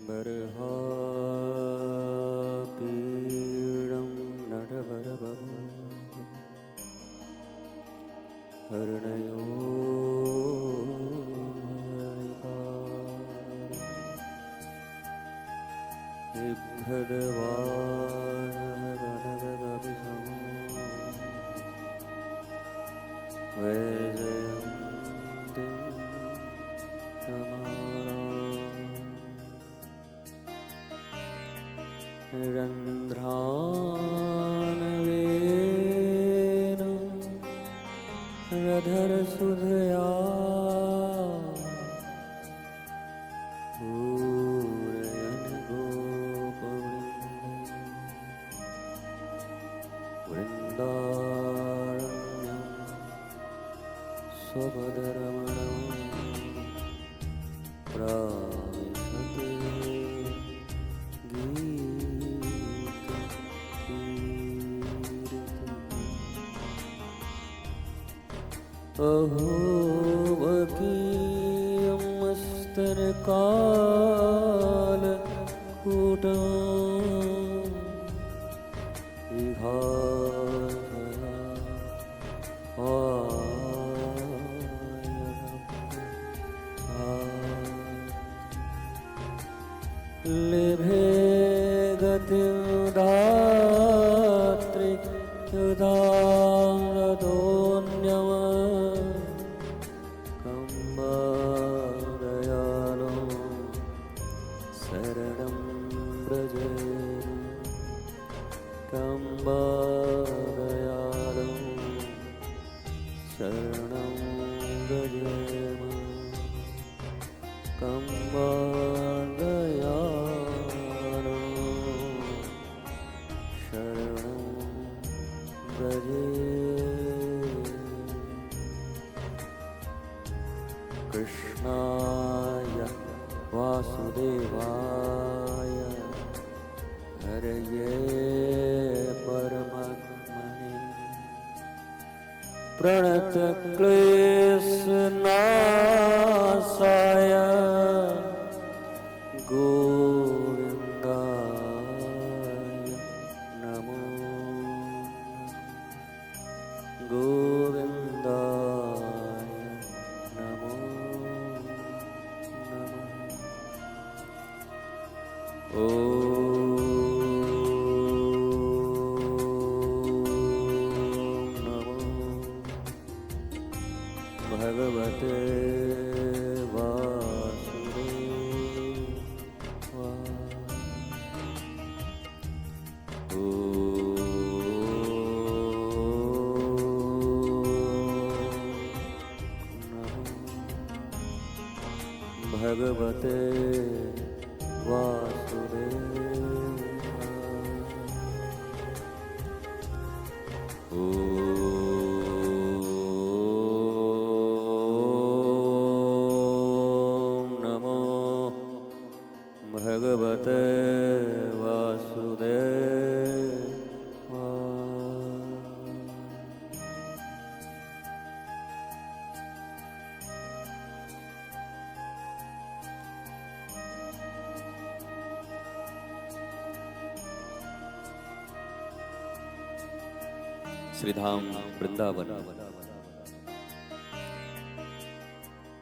बर्हापीडं नटवरवपुः हृणयो बिभ्रदवानरनगगभिषमो वैजयन्तीं रन्ध्रानवेन रधरसुधया पूरयन् गोपवृन्दै वृन्दारण्यं स्वपदरमणं प्राविशते अहो वकीयमस्तनकालकूटं विहाय लेभे गतिं धात्री युधांगदोन्यम कम्बदयालो शरणं व्रजे कम्बदयालो शरणं व्रजेम कम्बदयालो शरणं व्रजे कृष्णाय वासुदेवाय हरये परमात्मने प्रणतक्लेशनाशाय गोविन्दाय नमो गोविन्दाय नमो नमः। ॐ नमो भगवते भगवते वासुदेवाय। ॐ नमो भगवते वासुदेवाय। श्रीधाम वृंदावन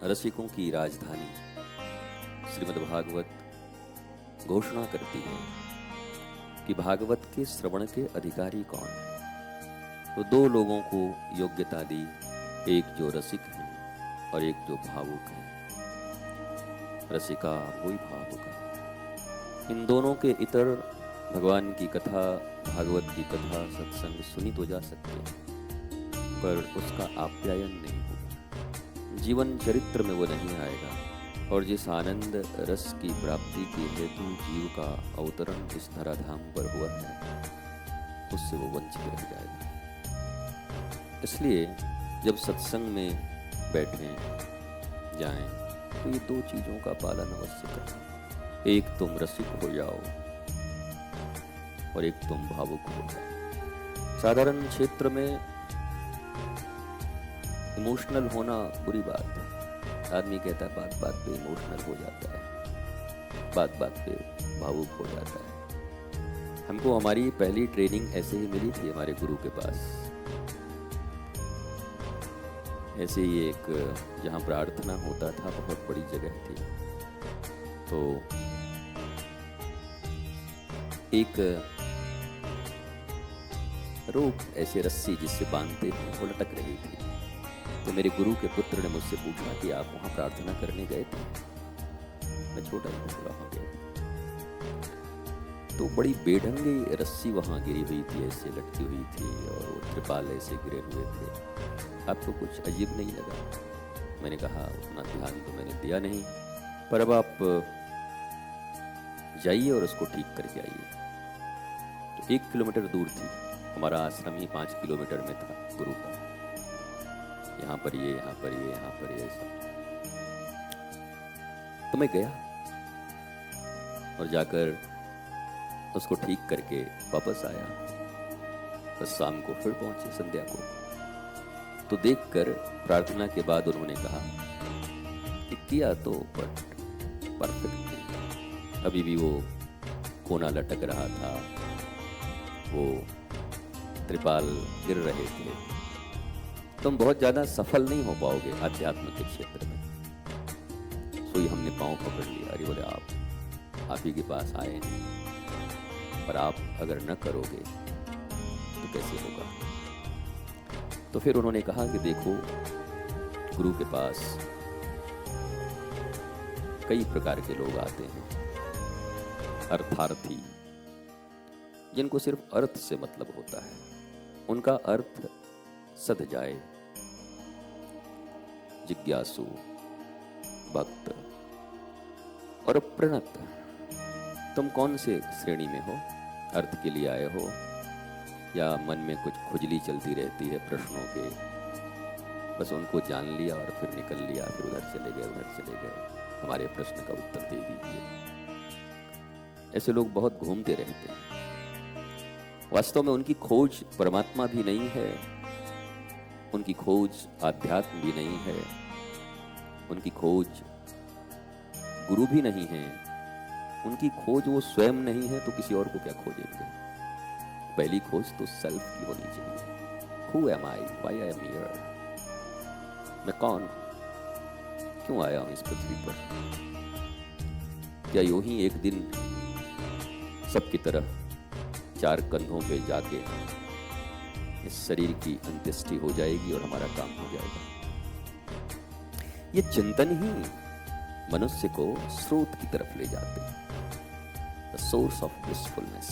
रसिकों की राजधानी श्रीमद्भागवत घोषणा करती है कि भागवत के श्रवण के अधिकारी कौन है। तो दो लोगों को योग्यता दी, एक जो रसिक हैं और एक जो भावुक हैं। रसिका वही भावुक है। इन दोनों के इतर भगवान की कथा, भागवत की कथा, सत्संग सुनी तो जा सकते हैं, पर उसका आप्यायन नहीं होगा, जीवन चरित्र में वो नहीं आएगा, और जिस आनंद रस की प्राप्ति के हेतु जीव का अवतरण इस धराधाम पर हुआ है, उससे वो वंचित रह जाएगा। इसलिए जब सत्संग में बैठें जाएं तो ये दो चीज़ों का पालन अवश्य करें। एक तुम रसिक हो जाओ और एक तुम भावुक हो जाओ। साधारण क्षेत्र में इमोशनल होना बुरी बात है। आदमी कहता है बात बात पे इमोशनल हो जाता है, बात बात पे भावुक हो जाता है। हमको हमारी पहली ट्रेनिंग ऐसे ही मिली थी हमारे गुरु के पास। ऐसे ही एक जहाँ प्रार्थना होता था, बहुत बड़ी जगह थी, तो एक रोप ऐसे रस्सी जिससे बांधते हैं वो लटक रही थी। तो मेरे गुरु के पुत्र ने मुझसे पूछा कि आप वहाँ प्रार्थना करने गए थे? मैं छोटा ही था, वहाँ गया तो बड़ी बेढंगी रस्सी वहाँ गिरी हुई थी, ऐसे लटकी हुई थी, और वो त्रिपाल ऐसे गिरे हुए थे। आपको कुछ अजीब नहीं लगा? मैंने कहा उतना ध्यान तो मैंने दिया नहीं, पर अब आप जाइए और उसको ठीक करके आइए। तो 1 किलोमीटर दूर थी, हमारा आश्रम ही 5 किलोमीटर में था गुरु का। यहाँ पर ये, यहाँ पर ये, यहाँ पर ये सब। तो मैं गया और जाकर उसको ठीक करके वापस आया। बस शाम को फिर पहुंचे, संध्या को। तो देखकर प्रार्थना के बाद उन्होंने कहा कि किया तो परफेक्ट नहीं, अभी भी वो कोना लटक रहा था, वो त्रिपाल गिर रहे थे, तुम बहुत ज्यादा सफल नहीं हो पाओगे आध्यात्म के क्षेत्र में। सोई हमने पांव पकड़ लिया। अरे बोले आप ही के पास आए हैं, पर आप अगर न करोगे तो कैसे होगा? तो फिर उन्होंने कहा कि देखो, गुरु के पास कई प्रकार के लोग आते हैं। अर्थार्थी, जिनको सिर्फ अर्थ से मतलब होता है, उनका अर्थ सध जाए। जिज्ञासु, भक्त और प्रणत। तुम कौन से श्रेणी में हो? अर्थ के लिए आए हो, या मन में कुछ खुजली चलती रहती है प्रश्नों के, बस उनको जान लिया और फिर निकल लिया, फिर उधर चले गए, उधर चले गए, हमारे प्रश्न का उत्तर दे दीजिए। ऐसे लोग बहुत घूमते रहते हैं। वास्तव में उनकी खोज परमात्मा भी नहीं है, उनकी खोज आध्यात्म भी नहीं है, उनकी खोज गुरु भी नहीं है, उनकी खोज वो स्वयं नहीं है, तो किसी और को क्या खोजेंगे? पहली खोज तो सेल्फ की होनी चाहिए। Who am I? Why I am here? मैं कौन हूं? क्यों आया हूं इस पृथ्वी पर? क्या यूं ही एक दिन सबकी तरह 4 कंधों पे जाके इस शरीर की अंत्येष्टि हो जाएगी और हमारा काम हो जाएगा? ये चिंतन ही मनुष्य को स्रोत की तरफ ले जाते हैं। द सोर्स ऑफ ब्लिसफुलनेस,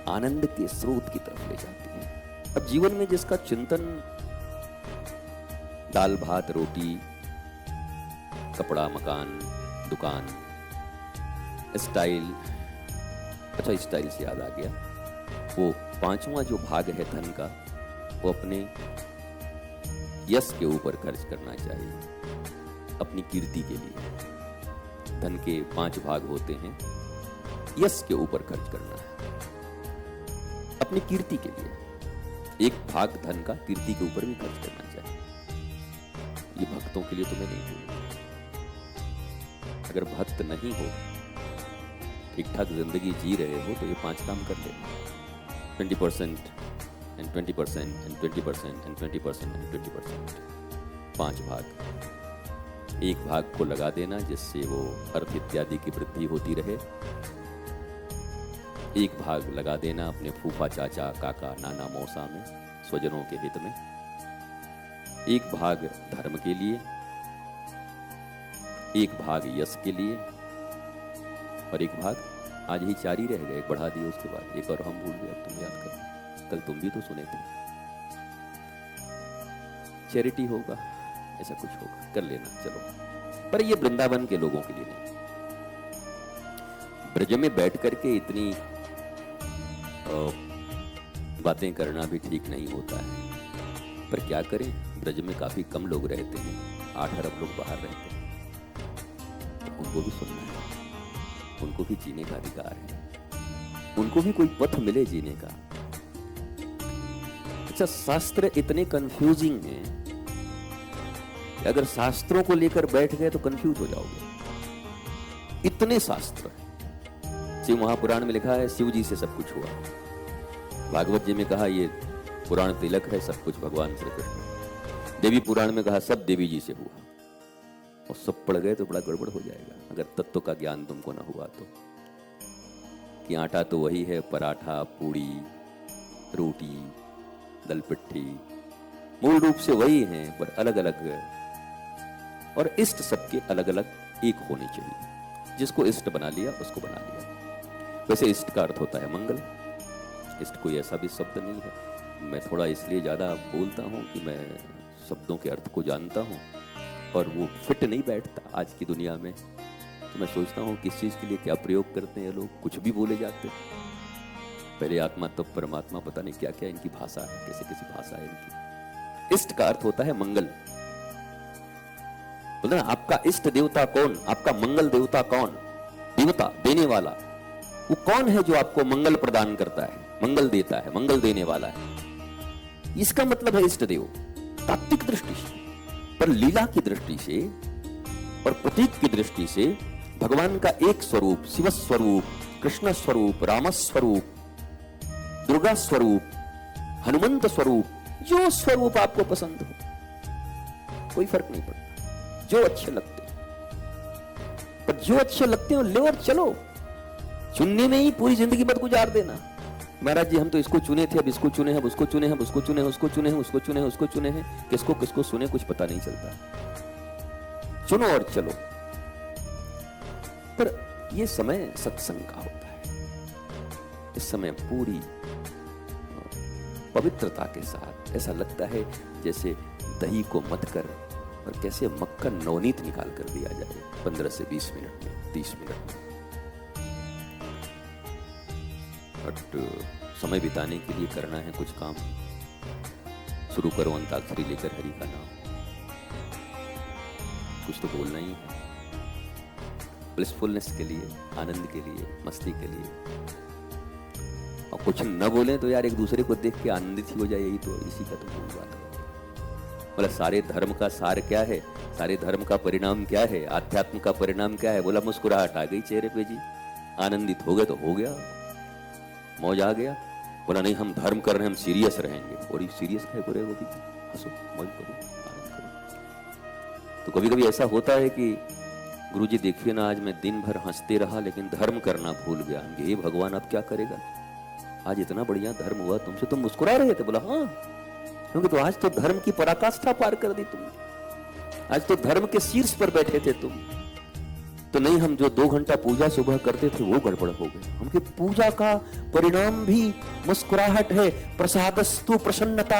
आनंद के स्रोत की तरफ ले जाते हैं। अब जीवन में जिसका चिंतन दाल भात रोटी, कपड़ा मकान दुकान, स्टाइल, अच्छा स्टाइल से याद आ गया, वो 5वां जो भाग है धन का, वो अपने यश के ऊपर खर्च करना चाहिए, अपनी कीर्ति के लिए। धन के 5 भाग होते हैं, यश के ऊपर खर्च करना है, अपनी कीर्ति के लिए। 1 भाग धन का कीर्ति के ऊपर भी खर्च करना चाहिए। ये भक्तों के लिए तुम्हें नहीं बोलूंगा। अगर भक्त नहीं हो, ठीक ठाक जिंदगी जी रहे हो, तो ये 5 काम कर लेना। 20% and 20% and 20% and 20% and 20%, 5 भाग। 1 भाग को लगा देना जिससे वो अर्थ इत्यादि की वृद्धि होती रहे। 1 भाग लगा देना अपने फूफा चाचा काका नाना मौसा में, स्वजनों के हित में। 1 भाग धर्म के लिए, 1 भाग यश के लिए, और 1 भाग आज ही 4 ही रह गए, बढ़ा दिए उसके बाद 1 और हम भूल गए। अब तुम याद कर, कल तुम भी तो सुने थे। चैरिटी होगा, ऐसा कुछ होगा, कर लेना चलो। पर ये वृंदावन के लोगों के लिए नहीं। ब्रज में बैठ करके इतनी बातें करना भी ठीक नहीं होता है, पर क्या करें, ब्रज में काफी कम लोग रहते हैं, 8 अरब लोग बाहर रहते हैं, तो उनको भी सुनना है, उनको भी जीने का अधिकार है, उनको भी कोई पथ मिले जीने का। अच्छा, शास्त्र इतने कंफ्यूजिंग हैं कि अगर शास्त्रों को लेकर बैठ गए तो कंफ्यूज हो जाओगे। इतने शास्त्र हैं। शिव महापुराण में लिखा है शिव जी से सब कुछ हुआ। भागवत जी में कहा ये पुराण तिलक है, सब कुछ भगवान श्री कृष्ण। देवी पुराण में कहा सब देवी जी से हुआ। और सब पड़ गए तो बड़ा गड़बड़ हो जाएगा अगर तत्व का ज्ञान तुमको ना हुआ तो। कि आटा तो वही है, पराठा, पूड़ी, रोटी, दलपिट्ठी मूल रूप से वही हैं, पर अलग अलग है। और इष्ट सबके अलग अलग एक होने चाहिए। जिसको इष्ट बना लिया उसको बना लिया। वैसे इष्ट का अर्थ होता है मंगल। इष्ट कोई ऐसा भी शब्द नहीं है। मैं थोड़ा इसलिए ज़्यादा बोलता हूँ कि मैं शब्दों के अर्थ को जानता हूँ और वो फिट नहीं बैठता आज की दुनिया में। तो मैं सोचता हूँ किस चीज़ के लिए क्या प्रयोग करते हैं लोग, कुछ भी बोले जाते हैं। पहले आत्मा तब परमात्मा, पता नहीं क्या क्या इनकी भाषा है, कैसे कैसी भाषा है इनकी। इष्ट का अर्थ होता है मंगल। बोलते ना आपका इष्ट देवता कौन, आपका मंगल देवता कौन? देवता देने वाला वो कौन है जो आपको मंगल प्रदान करता है, मंगल देता है, मंगल देने वाला है। इसका मतलब है इष्ट देव तात्विक दृष्टि से। पर लीला की दृष्टि से और प्रतीक की दृष्टि से भगवान का एक स्वरूप, शिव स्वरूप, कृष्ण स्वरूप, राम स्वरूप, दुर्गा स्वरूप, हनुमंत स्वरूप, जो स्वरूप आपको पसंद हो कोई फर्क नहीं पड़ता, जो अच्छे लगते हैं। पर जो अच्छे लगते हो ले और चलो। चुनने में ही पूरी जिंदगी मत गुजार देना। महाराज जी हम तो इसको चुने थे, अब इसको चुने, अब उसको चुने, अब उसको चुने, उसको चुने, उसको चुने, उसको चुने हैं। किसको किसको सुने कुछ पता नहीं चलता। चुनो और चलो। पर यह समय सत्संग का होता है। इस समय पूरी पवित्रता के साथ ऐसा लगता है जैसे दही को मथ कर और कैसे मक्खन नवनीत निकाल कर दिया जाए 15 से 20 मिनट में, 30 मिनट में। बट समय बिताने के लिए करना है कुछ काम। शुरू करो अंताक्षरी लेकर हरि का नाम। कुछ तो बोलना ही है, ब्लिसफुलनेस के लिए, आनंद के लिए, मस्ती के लिए। और कुछ न बोले तो यार एक दूसरे को देख के आनंदित ही हो जाए, यही तो इसी का तो मूल बात है। बोला सारे धर्म का सार क्या है, सारे धर्म का परिणाम क्या है, आध्यात्म का परिणाम क्या है? बोला मुस्कुराहट आ गई चेहरे पे जी, आनंदित हो गए तो हो गया, मौज आ गया। बोला नहीं हम धर्म कर रहे हैं, हम सीरियस रहेंगे। और सीरियस है बुरे वो भी, हंसो मौज करो आनंद करो। तो कभी कभी ऐसा होता है कि गुरुजी देखिए ना आज मैं दिन भर हंसते रहा लेकिन धर्म करना भूल गया। हे भगवान अब क्या करेगा, आज इतना बढ़िया धर्म हुआ तुमसे, तुम मुस्कुरा रहे थे। बोला हाँ क्योंकि तो आज तो धर्म की पराकाष्ठा पार कर दी तुमने, आज तो धर्म के शीर्ष पर बैठे थे तुम। तो नहीं हम जो 2 घंटा पूजा सुबह करते थे वो गड़बड़ हो गए। हमके पूजा का परिणाम भी मुस्कुराहट है, प्रसादस्तु प्रसन्नता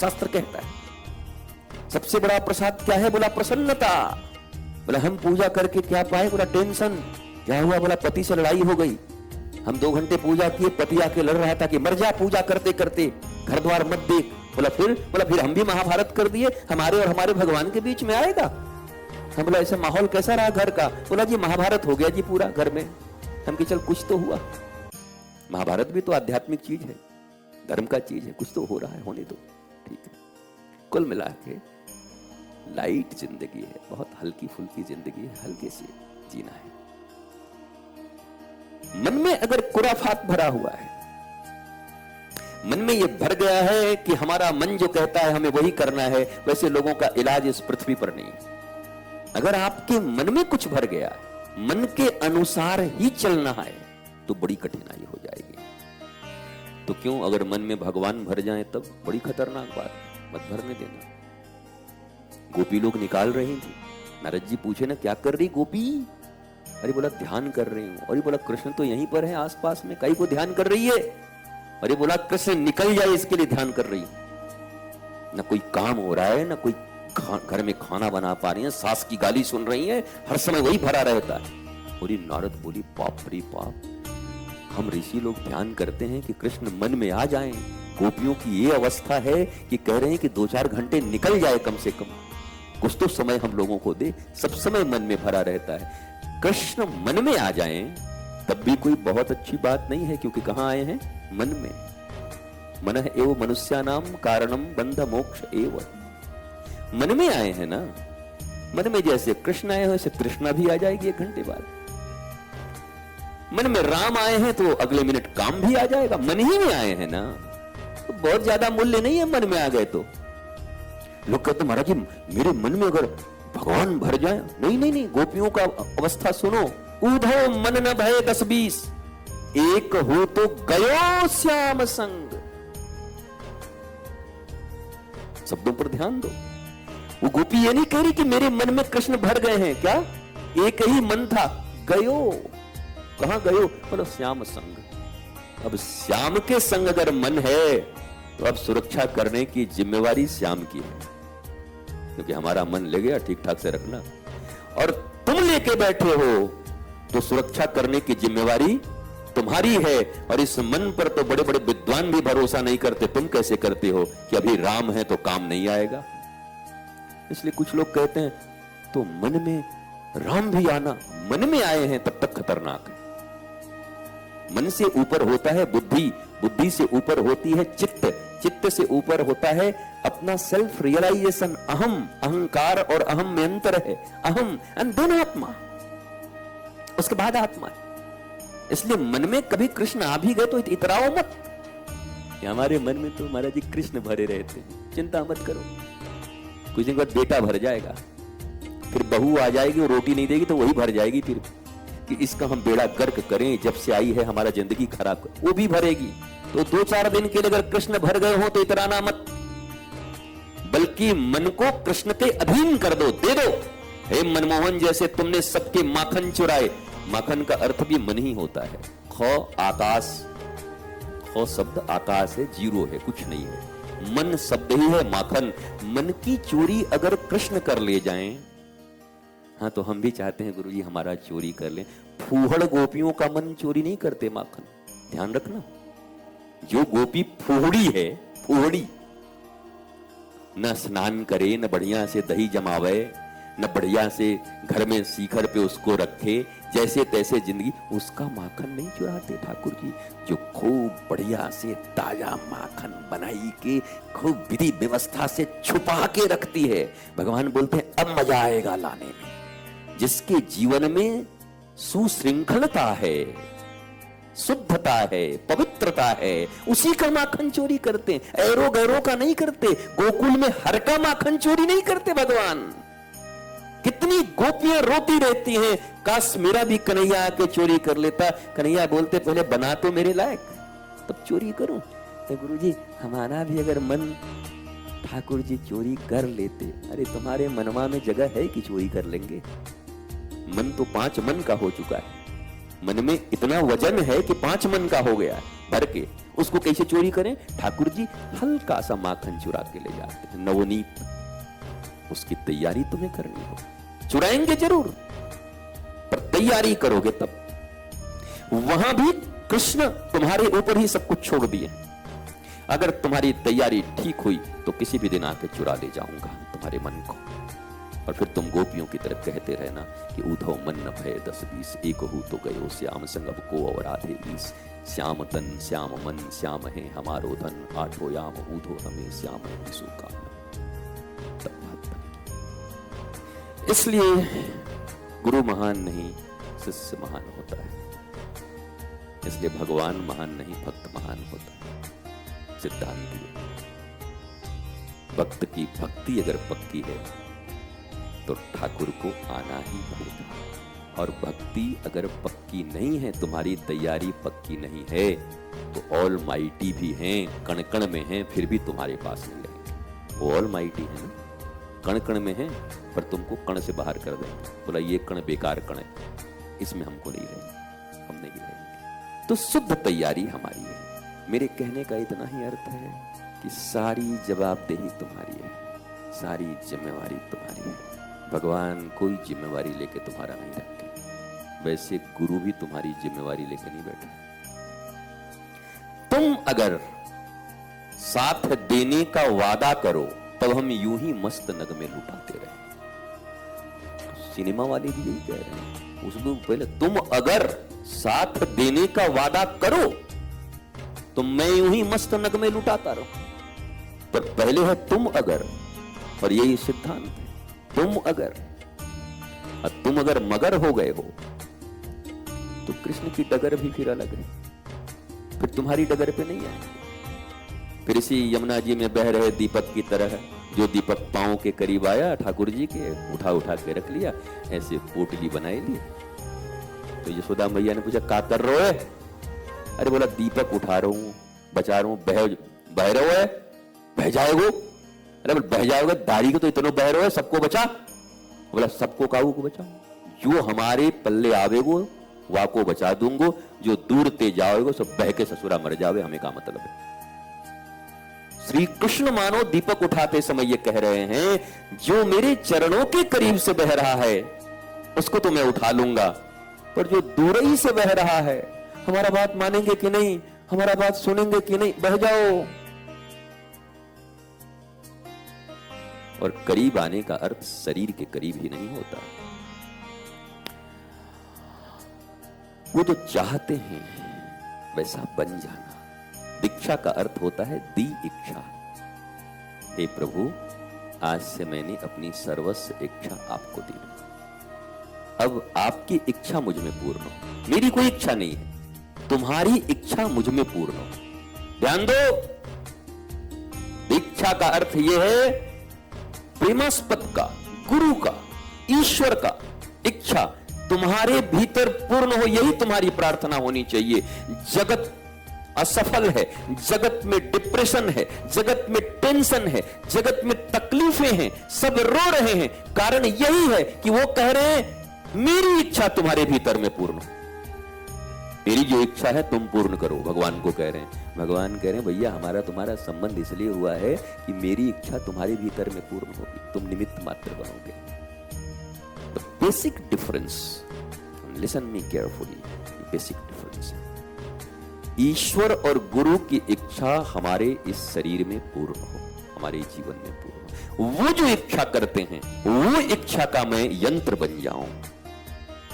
शास्त्र कहता है। सबसे बड़ा प्रसाद क्या है? बोला प्रसन्नता। बोला हम पूजा करके क्या पाए? बोला टेंशन। क्या हुआ? बोला पति से लड़ाई हो गई। हम 2 घंटे पूजा किए, पति आके लड़ रहा था कि मर जा पूजा करते करते, घर द्वार मत देख। बोला फिर हम भी महाभारत कर दिए, हमारे और हमारे भगवान के बीच में आएगा। हम बोला ऐसा माहौल कैसा रहा घर का? बोला जी महाभारत हो गया जी पूरा घर में। हम कि चल कुछ तो हुआ। महाभारत भी तो आध्यात्मिक चीज है, धर्म का चीज है, कुछ तो हो रहा है, होने दो, ठीक है। कुल मिला के लाइट जिंदगी है, बहुत हल्की फुल्की जिंदगी है, हल्के से जीना है। मन में अगर खुराफात भरा हुआ है, मन में ये भर गया है कि हमारा मन जो कहता है हमें वही करना है, वैसे लोगों का इलाज इस पृथ्वी पर नहीं है। अगर आपके मन में कुछ भर गया, मन के अनुसार ही चलना है, तो बड़ी कठिनाई हो जाएगी। तो क्यों, अगर मन में भगवान भर जाए तब बड़ी खतरनाक बात, मत भरने देना। गोपी लोग निकाल रही थी, नारद जी पूछे ना क्या कर रही गोपी? अरे बोला ध्यान कर रही हूं। अरे बोला कृष्ण तो यहीं पर है आसपास में, कहीं को ध्यान कर रही है? अरे बोला कृष्ण निकल जाए इसके लिए ध्यान कर रही। ना कोई काम हो रहा है, ना कोई घर में खाना बना पा रही है, सास की गाली सुन रही है, हर समय वही भरा रहता है। और नारद बोली बाप रे बाप, हम ऋषि लोग ध्यान करते हैं कि कृष्ण मन में आ जाएं। गोपियों की ये अवस्था है कि कह रहे हैं कि 2-4 घंटे निकल जाए कम से कम, कुछ तो समय हम लोगों को दे। सब समय मन में भरा रहता है। कृष्ण मन में आ जाएं तब भी कोई बहुत अच्छी बात नहीं है, क्योंकि कहां आए हैं? मन में। मनः एव मनुष्यानाम कारणम बंध मोक्ष एव। मन में आए हैं ना, मन में जैसे कृष्ण आए हो, ऐसे कृष्णा भी आ जाएगी 1 घंटे बाद। मन में राम आए हैं तो अगले मिनट काम भी आ जाएगा, मन ही में आए हैं ना, तो बहुत ज्यादा मूल्य नहीं है मन में आ गए तो। लोग कहते महाराज जी मेरे मन में अगर भगवान भर जाए, नहीं नहीं नहीं, गोपियों का अवस्था सुनो। ऊधो मन न भय 10-20, एक हो तो गयो श्याम संग। शब्दों पर ध्यान दो। वो गोपी ये नहीं कह रही कि मेरे मन में कृष्ण भर गए हैं, क्या एक ही मन था, गयो, कहां गयो, बोलो श्याम संग। अब श्याम के संग अगर मन है तो अब सुरक्षा करने की जिम्मेवारी श्याम की है, क्योंकि हमारा मन ले गया, ठीक ठाक से रखना। और तुम लेके बैठे हो तो सुरक्षा करने की जिम्मेवारी तुम्हारी है। और इस मन पर तो बड़े बड़े विद्वान भी भरोसा नहीं करते, तुम कैसे करते हो कि अभी राम है तो काम नहीं आएगा। इसलिए कुछ लोग कहते हैं तो मन में राम भी आना, मन में आए हैं तब तक खतरनाक है। मन से ऊपर होता है बुद्धि, बुद्धि से ऊपर होती है चित्त, चित्त से ऊपर होता है अपना सेल्फ रियलाइजेशन, अहम, अहंकार और अहम में अंतर है। अहम एंड देन आत्मा, उसके बाद आत्मा है। इसलिए मन में कभी कृष्ण आ भी गए तो इतराओ मत, हमारे मन में तो महाराज जी कृष्ण भरे रहते हैं, चिंता मत करो। कुछ दिन बाद बेटा भर जाएगा, फिर बहू आ जाएगी और रोटी नहीं देगी तो वही भर जाएगी फिर, कि इसका हम बेड़ा गर्क करें, जब से आई है हमारा जिंदगी खराब कर, वो भी भरेगी। तो 2-4 दिन के लिए अगर कृष्ण भर गए हो तो इतराना मत, बल्कि मन को कृष्ण के अधीन कर दो, दे दो। हे मनमोहन जैसे तुमने सबके माखन चुराए, माखन का अर्थ भी मन ही होता है। खो आकाश, खो शब्द आकाश है, जीरो है, कुछ नहीं है। मन शब्द ही है माखन। मन की चोरी अगर कृष्ण कर ले जाएं, हाँ तो हम भी चाहते हैं गुरुजी हमारा चोरी कर लें। फूहड़ गोपियों का मन चोरी नहीं करते माखन, ध्यान रखना। जो गोपी फूहड़ी है, फूहड़ी, न स्नान करे, न बढ़िया से दही जमावे, न बढ़िया से घर में शिखर पे उसको रखे, जैसे तैसे जिंदगी, उसका माखन नहीं चुराते ठाकुर जी। जो खूब बढ़िया से ताजा माखन बनाई के खूब विधि व्यवस्था से छुपा के रखती है, भगवान बोलते हैं अब मजा आएगा लाने में। जिसके जीवन में सुशृंखलता है, शुद्धता है, पवित्रता है, उसी का माखन चोरी करते हैं, ऐरो गैरो का नहीं करते। गोकुल में हर का माखन चोरी नहीं करते भगवान। कितनी गोपियां रोती रहती हैं, काश मेरा भी कन्हैया आके चोरी कर लेता। कन्हैया बोलते पहले बना तो मेरे लायक, तब चोरी करूं। तो गुरुजी हमारा भी अगर मन ठाकुर जी चोरी कर लेते, अरे तुम्हारे मनवा में जगह है कि चोरी कर लेंगे? मन तो 5 मन का हो चुका है, मन में इतना वजन है कि 5 मन का हो गया भर के, उसको कैसे चोरी करें? ठाकुर जी हल्का सा माखन चुरा के ले जाते हैं, नवनीत। उसकी तैयारी तुम्हें करनी हो, चुराएंगे जरूर पर तैयारी करोगे तब। वहां भी कृष्ण तुम्हारे ऊपर ही सब कुछ छोड़ दिए। अगर तुम्हारी तैयारी ठीक हुई तो किसी भी दिन आके चुरा ले जाऊंगा तुम्हारे मन को। और फिर तुम गोपियों की तरह कहते रहना कि उधो मन न भय 10-20, एक हो तो गयो श्याम संग अब को और आधे 20। श्याम तन श्याम मन श्याम है हमारो धन, 8 याम उधो हमें श्याम है विशु का। इसलिए गुरु महान नहीं, शिष्य महान होता है। इसलिए भगवान महान नहीं, भक्त महान होता है। सिद्धांत ये, भक्त की भक्ति अगर पक्की है तो ठाकुर को आना ही पड़ेगा। और भक्ति अगर पक्की नहीं है, तुम्हारी तैयारी पक्की नहीं है, तो ऑल माइटी भी हैं, कण कण में हैं, फिर भी तुम्हारे पास नहीं रहेंगे। वो ऑल माइटी है ना, कण कण में है, पर तुमको कण से बाहर कर देंगे। बोला ये कण बेकार कण है, इसमें हमको नहीं रहेंगे, हम नहीं रहेंगे। तो शुद्ध तैयारी हमारी है। मेरे कहने का इतना ही अर्थ है कि सारी जवाबदेही तुम्हारी है, सारी जिम्मेवारी तुम्हारी है। भगवान कोई जिम्मेवारी लेके तुम्हारा नहीं रखते, वैसे गुरु भी तुम्हारी जिम्मेवारी लेके नहीं बैठे। तुम अगर साथ देने का वादा करो तब हम यूं ही मस्त नग में लुटाते रहे। सिनेमा वाले भी यही कह रहे हैं, उसको पहले तुम अगर साथ देने का वादा करो तो मैं यूं ही मस्त नग में लुटाता रहूं, पर पहले है तुम अगर। और यही सिद्धांत है, तुम अगर। और तुम अगर मगर हो गए हो तो कृष्ण की डगर भी फिर अलग है, फिर तुम्हारी डगर पे नहीं आएंगे। फिर इसी यमुना जी में बह रहे दीपक की तरह जो दीपक पांव के करीब आया ठाकुर जी के, उठा उठा के रख लिया, ऐसे पोटली बनाए लिए। तो यशोदा मैया ने पूछा का कर रहे हो? अरे बोला दीपक उठा रहा हूं, बचा रहा हूं। बह रहे हो? बह जाएगो? अरे बोल बह जाओगे, दाढ़ी को तो इतना बह रहे हो, सबको बचा। बोला सबको काऊ को बचाओ, जो हमारे पल्ले आवेगो वाको बचा दूंगो, जो दूर ते जाओगे सब बह के ससुरा मर जावे, हमें का मतलब है। श्री कृष्ण मानो दीपक उठाते समय ये कह रहे हैं जो मेरे चरणों के करीब से बह रहा है उसको तो मैं उठा लूंगा, पर जो दूर ही से बह रहा है हमारा बात मानेंगे कि नहीं, हमारा बात सुनेंगे कि नहीं, बह जाओ। और करीब आने का अर्थ शरीर के करीब ही नहीं होता। वो जो चाहते हैं वैसा बन जाना। दीक्षा का अर्थ होता है दी इच्छा। हे प्रभु, आज से मैंने अपनी सर्वस्व इच्छा आपको दी, अब आपकी इच्छा मुझ में पूर्ण हो। मेरी कोई इच्छा नहीं है, तुम्हारी इच्छा मुझ में पूर्ण हो। ध्यान दो, दीक्षा का अर्थ यह है प्रेमास्पद का, गुरु का, ईश्वर का इच्छा तुम्हारे भीतर पूर्ण हो, यही तुम्हारी प्रार्थना होनी चाहिए। जगत असफल है, जगत में डिप्रेशन है, जगत में टेंशन है, जगत में तकलीफें हैं, सब रो रहे हैं, कारण यही है कि वो कह रहे हैं मेरी इच्छा तुम्हारे भीतर में पूर्ण हो। मेरी जो इच्छा है तुम पूर्ण करो, भगवान को कह रहे हैं। भगवान कह रहे हैं भैया हमारा तुम्हारा संबंध इसलिए हुआ है कि मेरी इच्छा तुम्हारे भीतर में पूर्ण होगी, तुम निमित्त मात्र बनोगे। The basic difference, listen me carefully, basic difference, ईश्वर और गुरु की इच्छा हमारे इस शरीर में पूर्ण हो, हमारे जीवन में पूर्ण हो। वो जो इच्छा करते हैं वो इच्छा का मैं यंत्र बन जाऊं,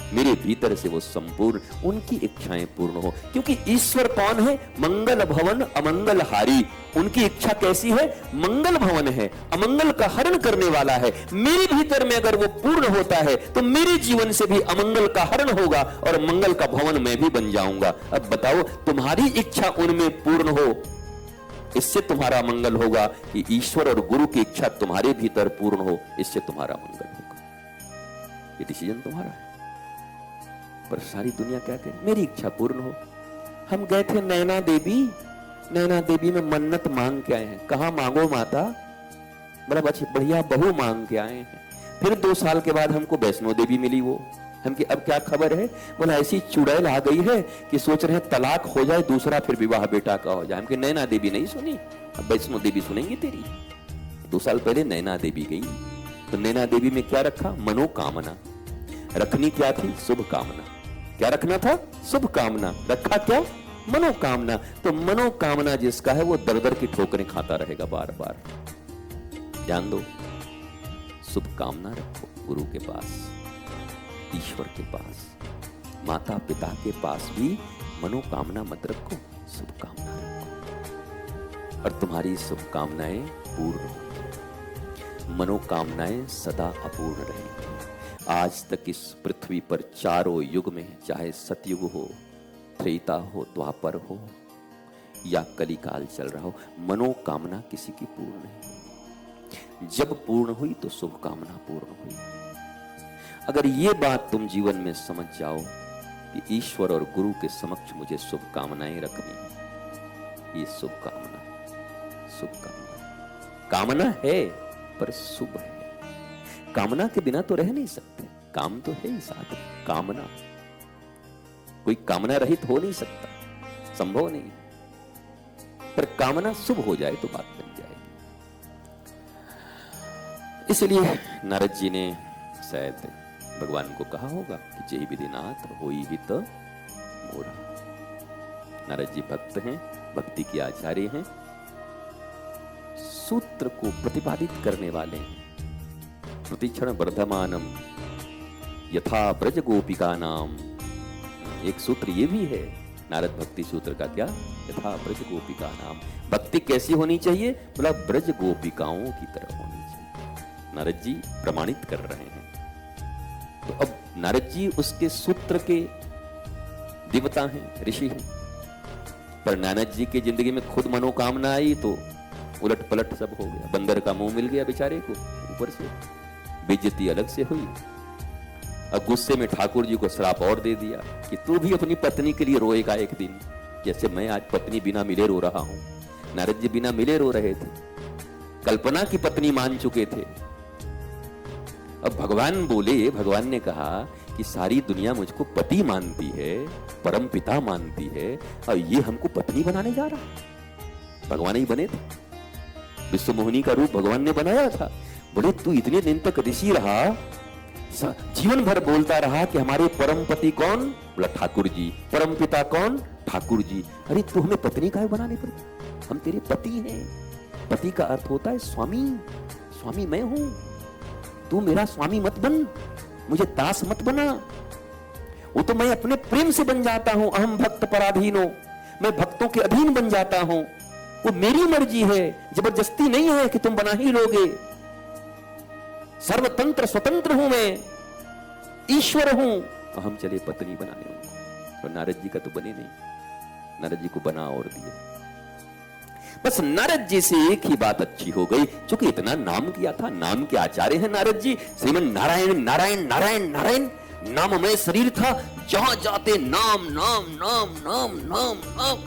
मेरे भीतर से वो संपूर्ण उनकी इच्छाएं पूर्ण हो। क्योंकि ईश्वर कौन है? मंगल भवन अमंगल हारी। उनकी इच्छा कैसी है? मंगल भवन है, अमंगल का हरण करने वाला है। मेरे भीतर में अगर वो पूर्ण होता है तो मेरे जीवन से भी अमंगल का हरण होगा और मंगल का भवन मैं भी बन जाऊंगा। अब बताओ, तुम्हारी इच्छा उनमें पूर्ण हो, इससे तुम्हारा मंगल होगा, कि ईश्वर और गुरु की इच्छा तुम्हारे भीतर पूर्ण हो, इससे तुम्हारा मंगल होगा। ये डिसीजन तुम्हारा है। पर सारी दुनिया क्या कहे? मेरी इच्छा पूर्ण हो। हम गए थे नैना देवी, नैना देवी में मन्नत मांग के आए हैं। कहां मांगो माता? बड़ा बढ़िया बहू मांग के आए हैं। फिर 2 साल के बाद हमको वैष्णो देवी मिली। वो हम कि अब क्या खबर है? बोला ऐसी चुड़ैल आ गई है कि सोच रहे हैं तलाक हो जाए, दूसरा फिर विवाह बेटा का हो जाए। हम कि नैना देवी नहीं सुनी, अब वैष्णो देवी सुनेंगे तेरी। 2 साल पहले नैना देवी गई, तो नैना देवी में क्या रखा? मनोकामना रखनी। क्या थी? शुभ कामना। क्या रखना था? शुभ कामना। रखा क्या? मनोकामना। तो मनोकामना जिसका है वो दर दर की ठोकरें खाता रहेगा बार बार। ध्यान दो, शुभ कामना रखो गुरु के पास, ईश्वर के पास, माता पिता के पास भी मनोकामना मत रखो, शुभ कामना रखो, और तुम्हारी शुभकामनाएं पूर्ण होंगी, मनोकामनाएं सदा अपूर्ण रहेंगी। आज तक इस पृथ्वी पर चारों युग में, चाहे सतयुग हो, त्रेता हो, द्वापर हो या कलिकाल चल रहा हो, मनोकामना किसी की पूर्ण नहीं। जब पूर्ण हुई तो शुभ कामना पूर्ण हुई। अगर ये बात तुम जीवन में समझ जाओ कि ईश्वर और गुरु के समक्ष मुझे शुभ कामनाएं रखनी है, ये शुभ कामना है। शुभ कामना, कामना है पर शुभ है। कामना के बिना तो रह नहीं सकते, काम तो है ही साथ में। कामना, कोई कामना रहित हो नहीं सकता, संभव नहीं। पर कामना शुभ हो जाए तो बात बन जाएगी। इसलिए नारद जी ने शायद भगवान को कहा होगा कि जय विधिनाथ होई हित मोरा। नारद जी भक्त हैं, भक्ति के आचार्य हैं, सूत्र को प्रतिपादित करने वाले हैं। प्रतिक्षण वर्धमानम यथा ब्रज गोपिका नाम। एक सूत्र ये भी है नारद भक्ति सूत्र का, क्या? यथा ब्रज गोपिका नाम। भक्ति कैसी होनी चाहिए? बोला ब्रज गोपिकाओं की तरह होनी चाहिए। नारद जी प्रमाणित कर रहे हैं। तो अब नारद जी उसके सूत्र के देवता हैं, ऋषि हैं। पर नानद जी की जिंदगी में खुद मनोकामना आई तो उलट पलट सब हो गया। बंदर का मुंह मिल गया बेचारे को, ऊपर से बेइज्जती अलग से हुई। अब गुस्से में ठाकुर जी को श्राप और दे दिया कि तू भी अपनी पत्नी के लिए रोएगा एक दिन, जैसे मैं आज पत्नी बिना मिले रो रहा हूं। नारद जी बिना मिले रो रहे थे, कल्पना की पत्नी मान चुके थे। अब भगवान बोले, भगवान ने कहा कि सारी दुनिया मुझको पति मानती है, परम पिता मानती है, और ये हमको पत्नी बनाने जा रहा है। भगवान ही बने थे, विश्व मोहिनी का रूप भगवान ने बनाया था। बोले तू इतने दिन तक ऋषि रहा, जीवन भर बोलता रहा कि हमारे परम पति कौन? बोला ठाकुर जी। परम पिता कौन? ठाकुर जी। अरे तू हमें पत्नी काहे बनाने पर? हम तेरे पति हैं। पति का अर्थ होता है स्वामी। स्वामी मैं हूं, तू मेरा स्वामी मत बन, मुझे दास मत बना। वो तो मैं अपने प्रेम से बन जाता हूं। अहम भक्त पराधीनो, मैं भक्तों के अधीन बन जाता हूं। वो मेरी मर्जी है, जबरदस्ती नहीं है कि तुम बना ही लोगे। सर्वतंत्र स्वतंत्र हूं मैं, ईश्वर हूं। तो हम चले पत्नी बनाने उनको। तो नारद जी का तो बने नहीं, नारद जी को बना और दिए। बस नारद जी से एक ही बात अच्छी हो गई, क्योंकि इतना नाम किया था। नाम के आचार्य हैं नारद जी। श्रीमन नारायण नारायण नारायण नारायण नाम में शरीर था, जहां जाते नाम नाम नाम नाम नाम नाम,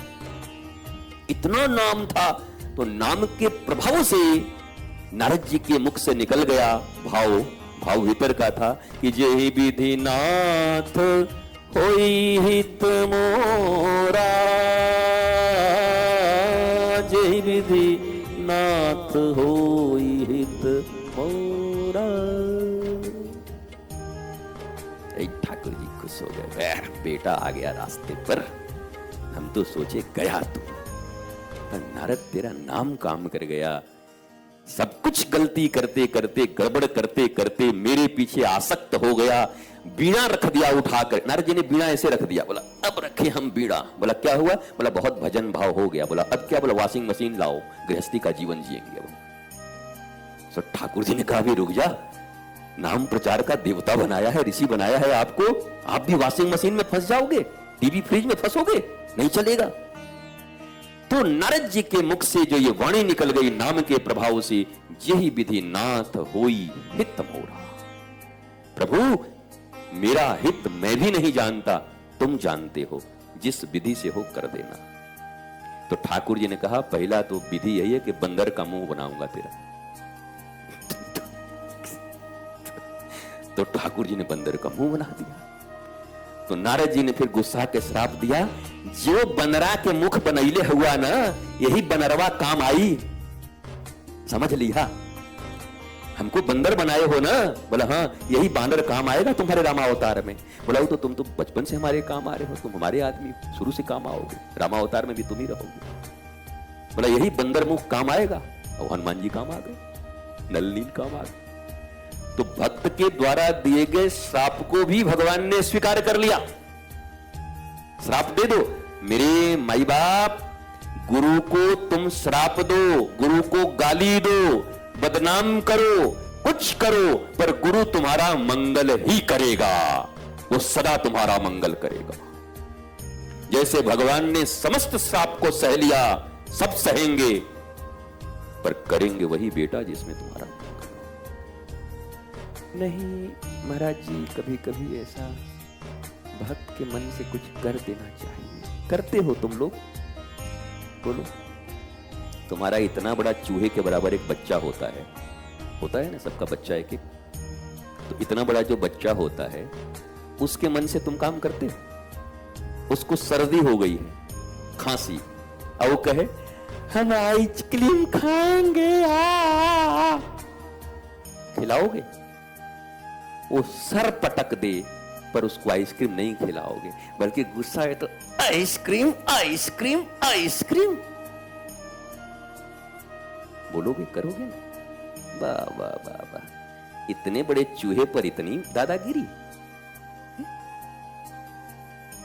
इतना नाम था। तो नाम के प्रभाव से नारद जी के मुख से निकल गया भाव, भाव भीतर का था कि जय विधि नाथ होई हित मोरा, जय विधि नाथ होई हित मोरा। ठाकुर जी खुश हो गए, बेटा आ गया रास्ते पर। हम तो सोचे गया तू, पर नारद तेरा नाम काम कर गया। सब कुछ गलती करते करते, गड़बड़ करते करते मेरे पीछे आसक्त हो गया। बीड़ा रख दिया उठाकर। नारद जी ने बीड़ा ऐसे रख दिया। बोला अब रखे हम बीड़ा। बोला क्या हुआ? बोला बहुत भजन भाव हो गया। बोला अब क्या? बोला वॉशिंग मशीन लाओ, गृहस्थी का जीवन जिएंगे। तो ठाकुर जी ने कहा भी रुक जा, नाम प्रचार का देवता बनाया है, ऋषि बनाया है आपको, आप भी वॉशिंग मशीन में फंस जाओगे, टीवी फ्रिज में फंसोगे, नहीं चलेगा। तो नारद जी के मुख से जो ये वाणी निकल गई नाम के प्रभाव से, यही विधि नाथ होई हित मोरा। प्रभु मेरा हित मैं भी नहीं जानता, तुम जानते हो, जिस विधि से हो कर देना। तो ठाकुर जी ने कहा पहला तो विधि यही है कि बंदर का मुंह बनाऊंगा तेरा। तो ठाकुर जी ने बंदर का मुंह बना दिया। तो नारद जी ने फिर गुस्सा के श्राप दिया, जो बनरा के मुख बनैले हुआ ना, यही बनरवा काम आई। समझ लिया? हमको बंदर बनाए हो ना? बोला हाँ, यही बानर काम आएगा तुम्हारे रामावतार में। बोला तो तुम तो बचपन से हमारे काम आ रहे हो, तुम हमारे आदमी शुरू से काम आओगे, रामावतार में भी तुम ही रहोगे। बोला यही बंदर मुख काम आएगा। और हनुमान जी काम आ गए, नल नील काम आ गए। तो भक्त के द्वारा दिए गए श्राप को भी भगवान ने स्वीकार कर लिया। श्राप दे दो, मेरे माई बाप, गुरु को तुम श्राप दो, गुरु को गाली दो, बदनाम करो, कुछ करो, पर गुरु तुम्हारा मंगल ही करेगा, वो सदा तुम्हारा मंगल करेगा। जैसे भगवान ने समस्त श्राप को सह लिया, सब सहेंगे, पर करेंगे वही बेटा जिसमें तुम्हारा नहीं। महाराज जी कभी कभी ऐसा भक्त के मन से कुछ कर देना चाहिए। करते हो तुम लोग? बोलो। तुम्हारा इतना बड़ा चूहे के बराबर एक बच्चा होता है ना, सबका बच्चा एक एक। तो इतना बड़ा जो बच्चा होता है, उसके मन से तुम काम करते हो? उसको सर्दी हो गई है, खांसी, और वो कहे हम आइसक्रीम खाएंगे, खिलाओगे? वो सर पटक दे, पर उसको आइसक्रीम नहीं खिलाओगे, बल्कि गुस्सा है तो आइसक्रीम आइसक्रीम आइसक्रीम बोलोगे, करोगे ना? वाह वाह वाह वाह, इतने बड़े चूहे पर इतनी दादागिरी।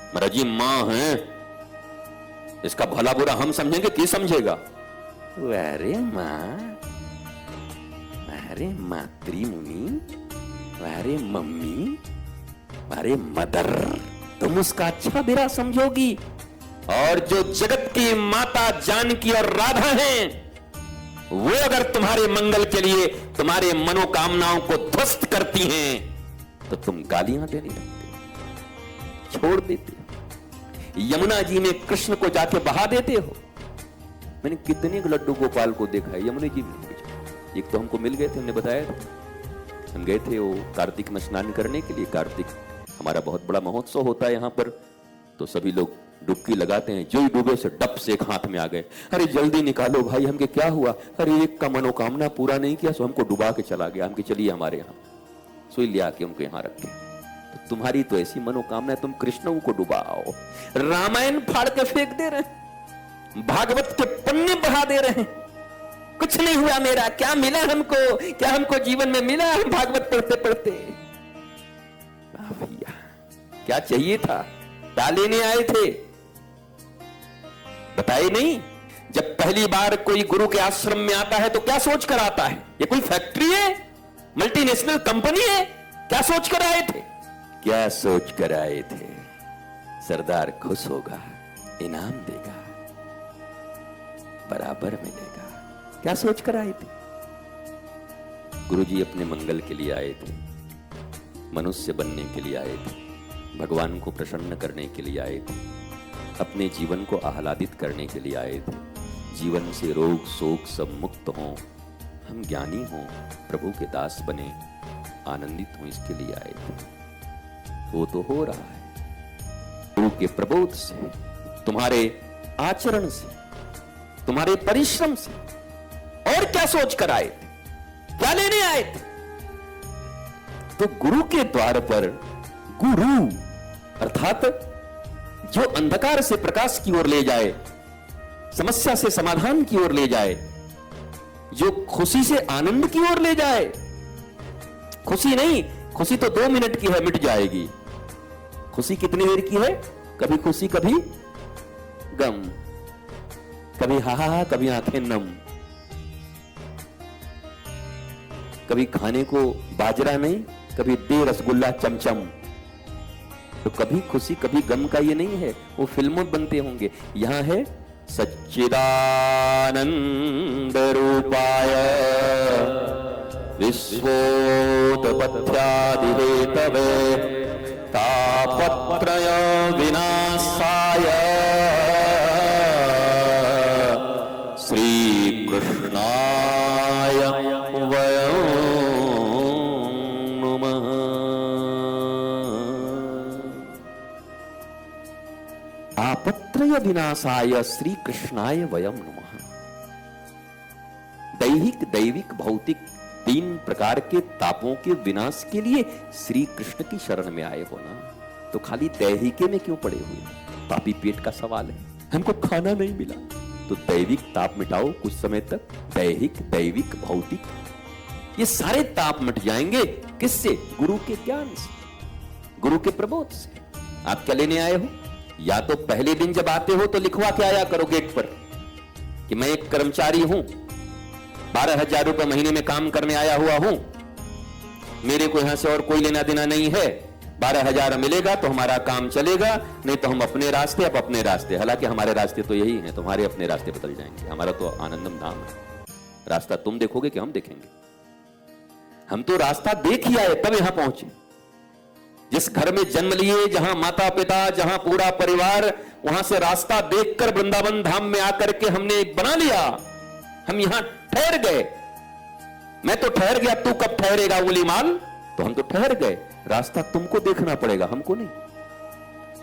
महाराज जी मां है, इसका भला बुरा हम समझेंगे, की समझेगा? अरे मां, अरे मातृ मुनि, अरे मम्मी, अरे मदर, तुम उसका अच्छा बुरा समझोगी। और जो जगत की माता जानकी और राधा हैं, वो अगर तुम्हारे मंगल के लिए तुम्हारे मनोकामनाओं को ध्वस्त करती हैं तो तुम गालियां देने लगते हो, छोड़ देते हो, यमुना जी में कृष्ण को जाके बहा देते हो। मैंने कितने लड्डू गोपाल को देखा है यमुना जी में। एक तो हमको मिल गए थे, हमने बताया था, हम गए थे वो कार्तिक में स्नान करने के लिए। कार्तिक हमारा बहुत बड़ा महोत्सव होता है यहाँ पर, तो सभी लोग डुबकी लगाते हैं। जो ही डूबे से डप से एक हाथ में आ गए, अरे जल्दी निकालो भाई, हमके क्या हुआ? अरे एक का मनोकामना पूरा नहीं किया सो हमको डुबा के चला गया, हमके चलिए हमारे यहाँ। सोई लिया के उनको यहाँ रखे। तो तुम्हारी तो ऐसी मनोकामना है, तुम कृष्ण को डुबाओ, रामायण फाड़ के फेंक दे रहे हैं, भागवत के पन्ने बढ़ा दे रहे हैं। कुछ नहीं हुआ मेरा, क्या मिला हमको, क्या हमको जीवन में मिला हम भागवत पढ़ते पढ़ते? भैया क्या चाहिए था, क्या लेने आए थे, बताए नहीं। जब पहली बार कोई गुरु के आश्रम में आता है तो क्या सोच कर आता है? ये कोई फैक्ट्री है, मल्टीनेशनल कंपनी है? क्या सोच कर आए थे? क्या सोच कर आए थे? सरदार खुश होगा, इनाम देगा, बराबर मिलेगा। क्या सोच कर आए थे? गुरुजी अपने मंगल के लिए आए थे, मनुष्य बनने के लिए आए थे, भगवान को प्रसन्न करने के लिए आए थे, अपने जीवन को आह्लादित करने के लिए आए थे। जीवन से रोग शोक सब मुक्त हों, हम ज्ञानी हों, प्रभु के दास बने, आनंदित हों, इसके लिए आए थे। वो तो हो रहा है गुरु के प्रबोध से, तुम्हारे आचरण से, तुम्हारे परिश्रम से। और क्या सोच कर आए थे, क्या लेने आए थे? तो गुरु के द्वार पर गुरु अर्थात जो अंधकार से प्रकाश की ओर ले जाए, समस्या से समाधान की ओर ले जाए, जो खुशी से आनंद की ओर ले जाए। खुशी नहीं, खुशी तो 2 मिनट की है, मिट जाएगी। खुशी कितनी देर की है? कभी खुशी कभी गम, कभी हा हा, कभी आंखें नम, कभी खाने को बाजरा नहीं, कभी दे रसगुल्ला चमचम। तो कभी खुशी कभी गम का ये नहीं है, वो फिल्मों बनते होंगे। यहां है सच्चिदानंद रूपाय विश्वोत्पत्त्यादिहेतवे तापत्रय विनाशाय श्री कृष्णाय वयं नमः। तापत्रय विनाशाय श्री कृष्णाय वयं नमः। दैहिक दैविक भौतिक 3 प्रकार के तापों के विनाश के लिए श्री कृष्ण की शरण में आए हो ना, तो खाली दैहिके में क्यों पड़े हुए? पापी पेट का सवाल है, हमको खाना नहीं मिला, तो दैविक ताप मिटाओ कुछ समय तक। दैहिक दैविक भौतिक ये सारे ताप मिट जाएंगे। किससे? गुरु के ज्ञान से, गुरु के प्रबोध से। आप क्या लेने आए हो? या तो पहले दिन जब आते हो तो लिखवा के आया करो गेट पर कि मैं एक कर्मचारी हूं, 12,000 रुपए महीने में काम करने आया हुआ हूं, मेरे को यहां से और कोई लेना देना नहीं है, 12,000 मिलेगा तो हमारा काम चलेगा, नहीं तो हम अपने रास्ते, अब अपने रास्ते। हालांकि हमारे रास्ते तो यही हैं, तुम्हारे अपने रास्ते बदल जाएंगे। हमारा तो आनंदम धाम है। रास्ता तुम देखोगे कि हम देखेंगे? हम तो रास्ता देख ही आए तब यहां पहुंचे। जिस घर में जन्म लिए, जहां माता पिता, जहां पूरा परिवार, वहां से रास्ता देखकर वृंदावन धाम में आकर के हमने बना लिया। हम यहां ठहर गए। मैं तो ठहर गया, तू कब ठहरेगा उंगली माल? तो हम तो ठहर गए। रास्ता तुमको देखना पड़ेगा, हमको नहीं।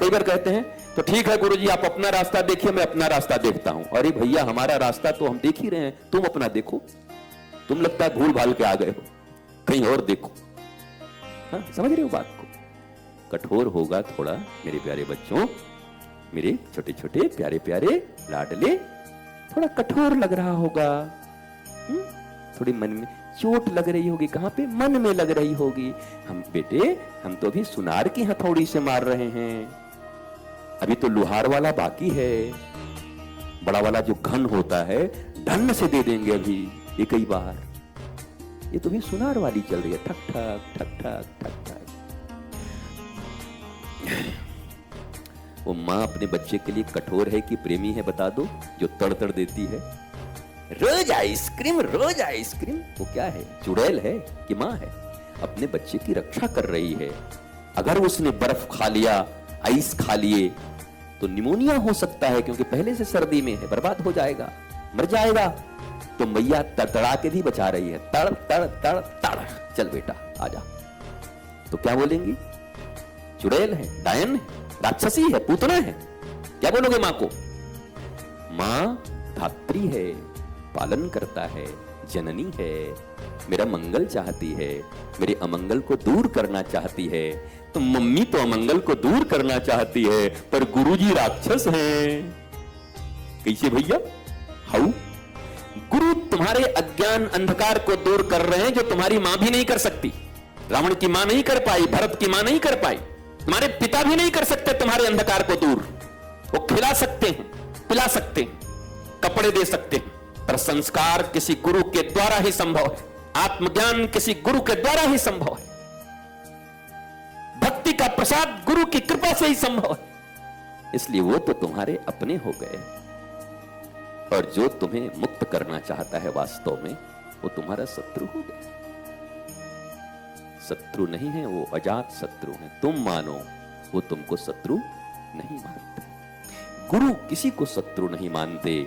कई बार कहते हैं तो ठीक है गुरुजी आप अपना रास्ता देखिए, मैं अपना रास्ता देखता हूं। अरे भैया हमारा रास्ता तो हम देख ही रहे हैं, तुम अपना देखो। तुम लगता है भूल भाल के आ गए हो, कहीं और देखो। हाँ, समझ रहे हो बात को? कठोर होगा थोड़ा मेरे प्यारे बच्चों, मेरे छोटे छोटे प्यारे प्यारे लाडले, थोड़ा कठोर लग रहा होगा। थोड़ी मन में चोट लग रही होगी। कहां पे? मन में लग रही होगी। हम बेटे, हम तो अभी सुनार की हथौड़ी से मार रहे हैं, अभी तो लोहार वाला बाकी है। बड़ा वाला जो घन होता है ढंग से दे देंगे अभी एक ही बार। ये तो भी सुनार वाली चल रही है, ठक ठक ठक ठक ठक ठक। वो माँ अपने बच्चे के लिए कठोर है कि प्रेमी है बता दो, जो तड़ तड़ देती है रोज आइसक्रीम रोज आइसक्रीम। वो क्या है, चुड़ैल है कि माँ है? अपने बच्चे की रक्षा कर रही है। अगर उसने बर्फ खा लिया, आइस खा लिए तो निमोनिया हो सकता है, क्योंकि पहले से सर्दी में है, बर्बाद हो जाएगा, मर जाएगा। तो मैया तड़तड़ा के भी बचा रही है, तड़ तड़ तड़ तड़, चल बेटा आजा। तो क्या बोलेंगी? चुड़ैल है, डायन है, राक्षसी है, पूतना है, क्या बोलोगे मां को? मां धात्री है, पालन करता है, जननी है, मेरा मंगल चाहती है, मेरे अमंगल को दूर करना चाहती है। तो मम्मी तो अमंगल को दूर करना चाहती है, पर गुरुजी राक्षस हैं। कैसे भैया? हाउ? गुरु तुम्हारे अज्ञान अंधकार को दूर कर रहे हैं, जो तुम्हारी मां भी नहीं कर सकती। रावण की मां नहीं कर पाई, भरत की मां नहीं कर पाई, तुम्हारे पिता भी नहीं कर सकते तुम्हारे अंधकार को दूर। वो खिला सकते हैं, पिला सकते हैं, कपड़े दे सकते हैं, पर संस्कार किसी गुरु के द्वारा ही संभव है, आत्मज्ञान किसी गुरु के द्वारा ही संभव है, भक्ति का प्रसाद गुरु की कृपा से ही संभव है। इसलिए वो तो तुम्हारे अपने हो गए, और जो तुम्हें मुक्त करना चाहता है वास्तव में वो तुम्हारा शत्रु हो गया। शत्रु नहीं है वो, अजात शत्रु है। तुम मानो वो तुमको शत्रु नहीं मानते। गुरु किसी को शत्रु नहीं मानते,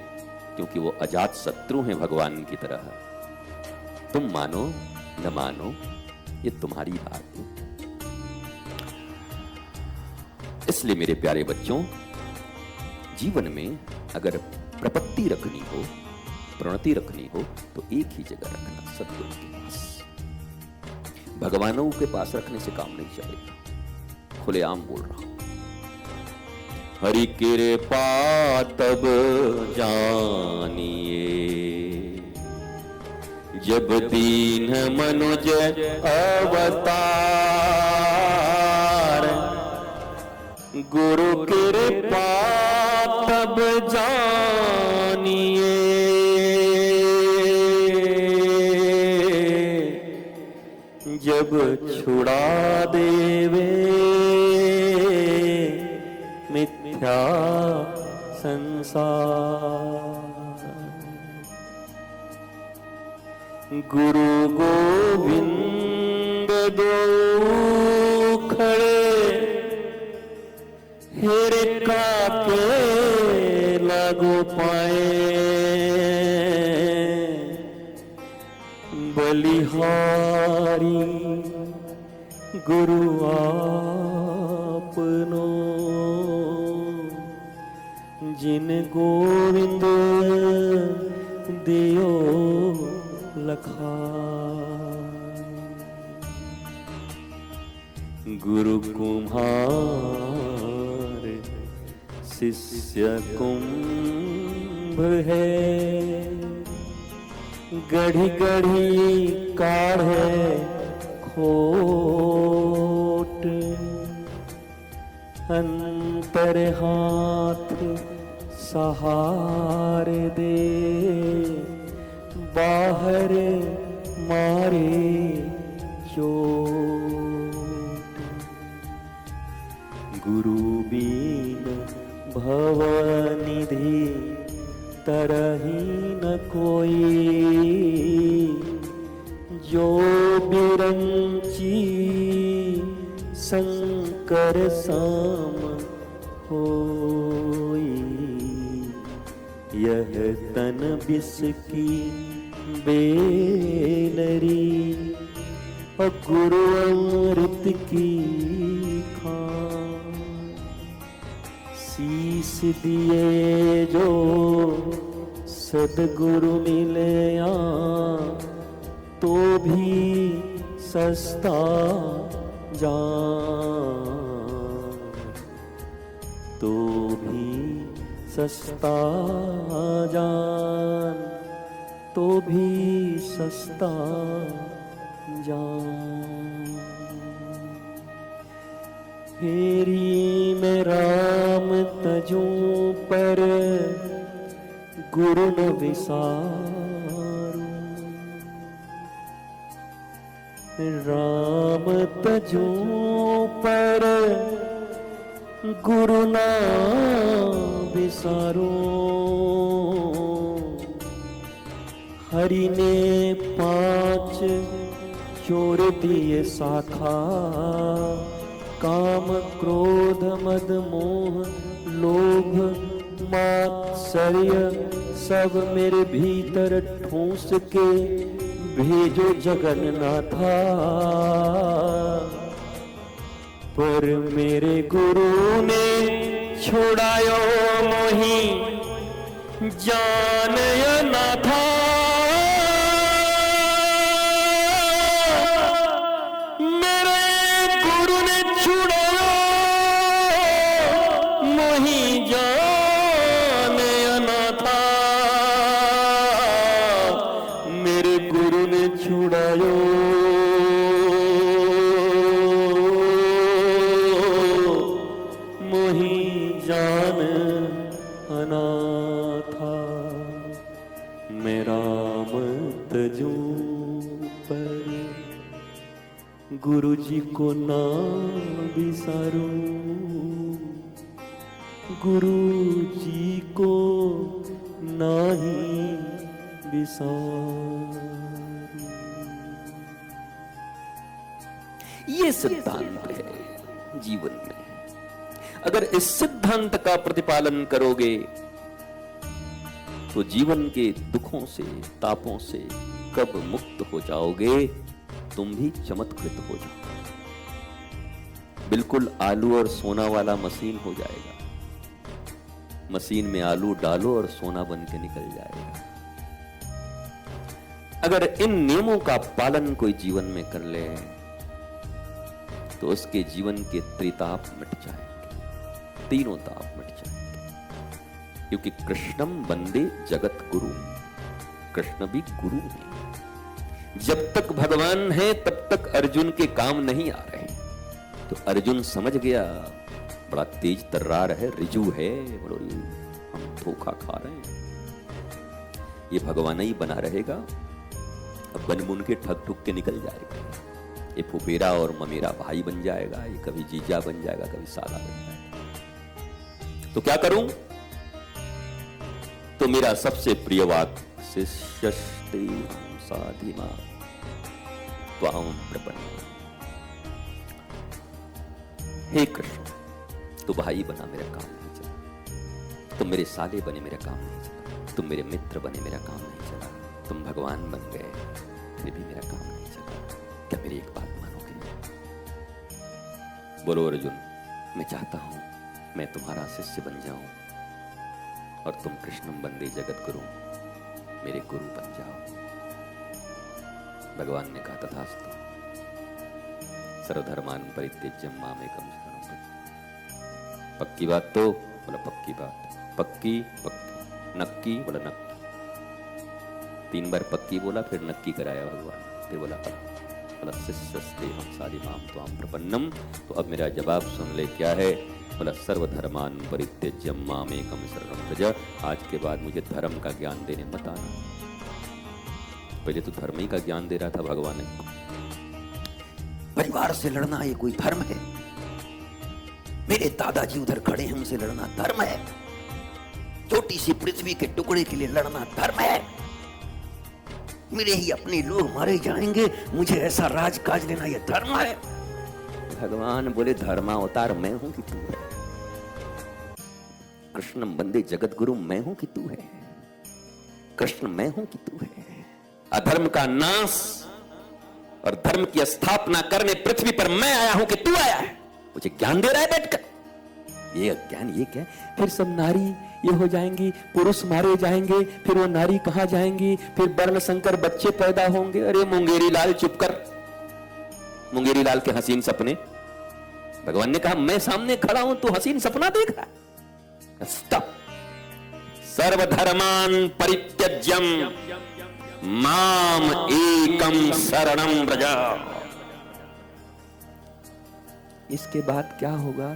क्योंकि वो अजात शत्रु हैं भगवान की तरह। तुम मानो न मानो ये तुम्हारी बात है। इसलिए मेरे प्यारे बच्चों, जीवन में अगर प्रपत्ति रखनी हो, प्रणति रखनी हो, तो एक ही जगह रखना, सदगुरु के पास। भगवानों के पास रखने से काम नहीं चलेगा। खुलेआम बोल रहा हूं। हरि कृपा तब जानिए, जब दीन मनुज अवतार, गुरु कृपा तब जानिए, जब छुड़ा देवे मिथ्या संसार। गुरु गोविंद दो खड़े, हेरे काके लागो पाए, बलिहारी गुरु आपनो, जिन गोविंद दियो लखाए। गुरु कुम्हार शिष्य कुंभ है, गढ़ी गढ़ी काढ़े खोट, अंतर हाथ सहारे दे, बाहर मारे चोट। गुरु बीन भवनिधि तरही न कोई, जो बिरंची शंकर साम होई। यह तन बिस की बेलरी, और गुरु अमृत की खान। शीस दिए जो सदगुरु मिले आ, तो भी सस्ता जान, तो भी सस्ता जान, तो भी सस्ता जान। फेरी में राम तजू पर, गुरु न विसारू। राम तजू पर गुरु ना बिसारो। हरि ने 5 चोर दिए शाखा, काम क्रोध मद मोह लोभ मात्सर्य सब मेरे भीतर ठूस के भेजो जगन्नाथा। पर मेरे गुरु ने छुड़ायो मोही जान नाथा। मेरे गुरु ने छुड़ायो मोही जान नाथा। मेरे गुरु ने छुड़ायो जान अनाथा। मैं राम तजू पर गुरु जी को ना बिसारूं। गुरु जी को नहीं बिसारूं। ये सिद्धांत है जीवन में। अगर इस सिद्धांत का प्रतिपालन करोगे तो जीवन के दुखों से तापों से कब मुक्त हो जाओगे, तुम भी चमत्कृत हो जाओगे। बिल्कुल आलू और सोना वाला मशीन हो जाएगा। मशीन में आलू डालो और सोना बन के निकल जाएगा। अगर इन नियमों का पालन कोई जीवन में कर ले तो उसके जीवन के त्रिताप मिट जाएंगे, तीनों ताप मिट जाएंगे। क्योंकि कृष्णम वंदे जगत गुरु, कृष्ण भी गुरु है। जब तक भगवान है तब तक अर्जुन के काम नहीं आ रहे। तो अर्जुन समझ गया बड़ा तेज तर्रार है, रिजू है, हम धोखा खा रहे हैं, ये भगवान ही बना रहेगा। अब बनमुन के ठग ठुक के निकल जाएगा। ये फुफेरा और ममेरा भाई बन जाएगा, ये कभी जीजा बन जाएगा, कभी साला बन जाएगा। तो क्या करूं? तो मेरा सबसे प्रिय वाक्य शिष्यस्ते साधिमा त्वां प्रपन्नः। हे कृष्ण, तू भाई बना मेरा काम नहीं चला, तुम मेरे साले बने मेरा काम नहीं चला, तुम मेरे मित्र बने मेरा काम नहीं चला, तुम भगवान बन गए फिर भी मेरा काम नहीं चला। क्या मेरी एक बात मानोगे? बोलो अर्जुन, मैं चाहता हूं मैं तुम्हारा शिष्य बन जाऊं और तुम कृष्णम वंदे जगत गुरु मेरे गुरु बन जाओ। भगवान ने कहा तथास्तु, सर्वधर्मान् परित्यज्य मामेकं शरणं व्रज। पक्की बात? तो बोला पक्की बात। पक्की पक्की, नक्की बोला नक्की। 3 बार पक्की बोला, फिर नक्की कराया भगवान, फिर बोला शिष्यस्तेहं साधिमां त्वां प्रपन्नम। तो अब मेरा जवाब सुन ले, क्या है? बोला सर्वधर्मान् परित्यज्य मामेकं शरणं व्रज। आज के बाद मुझे धर्म का ज्ञान देने मत आना। पहले तो धर्म ही का ज्ञान दे रहा था भगवान ने। परिवार से लड़ना ये कोई धर्म है? मेरे दादाजी उधर खड़े हैं, उनसे लड़ना धर्म है? छोटी सी पृथ्वी के टुकड़े के लिए लड़ना धर्म है? मेरे ही अपने लोग मारे जाएंगे, मुझे ऐसा राजकाज लेना ये धर्म है? भगवान बोले धर्मावतार मैं हूं कि तू है? कृष्ण वंदे जगत गुरु मैं हूं कि तू है? कृष्ण मैं हूं कि तू है? अधर्म का नाश और धर्म की स्थापना करने पृथ्वी पर मैं आया हूं कि तू आया है? मुझे ज्ञान दे रहा है बैठकर। ये ज्ञान ये क्या? फिर सब नारी ये हो जाएंगी, पुरुष मारे जाएंगे, फिर वो नारी कहां जाएंगी, फिर वर्ण संकर बच्चे पैदा होंगे। अरे मुंगेरी लाल चुप कर, मुंगेरी लाल के हसीन सपने। भगवान ने कहा मैं सामने खड़ा हूं, तू हसीन सपना देख रहा है। स्टॉप। सर्वधर्मान् परित्यज्यम माम एकम शरणं व्रज। इसके बाद क्या होगा?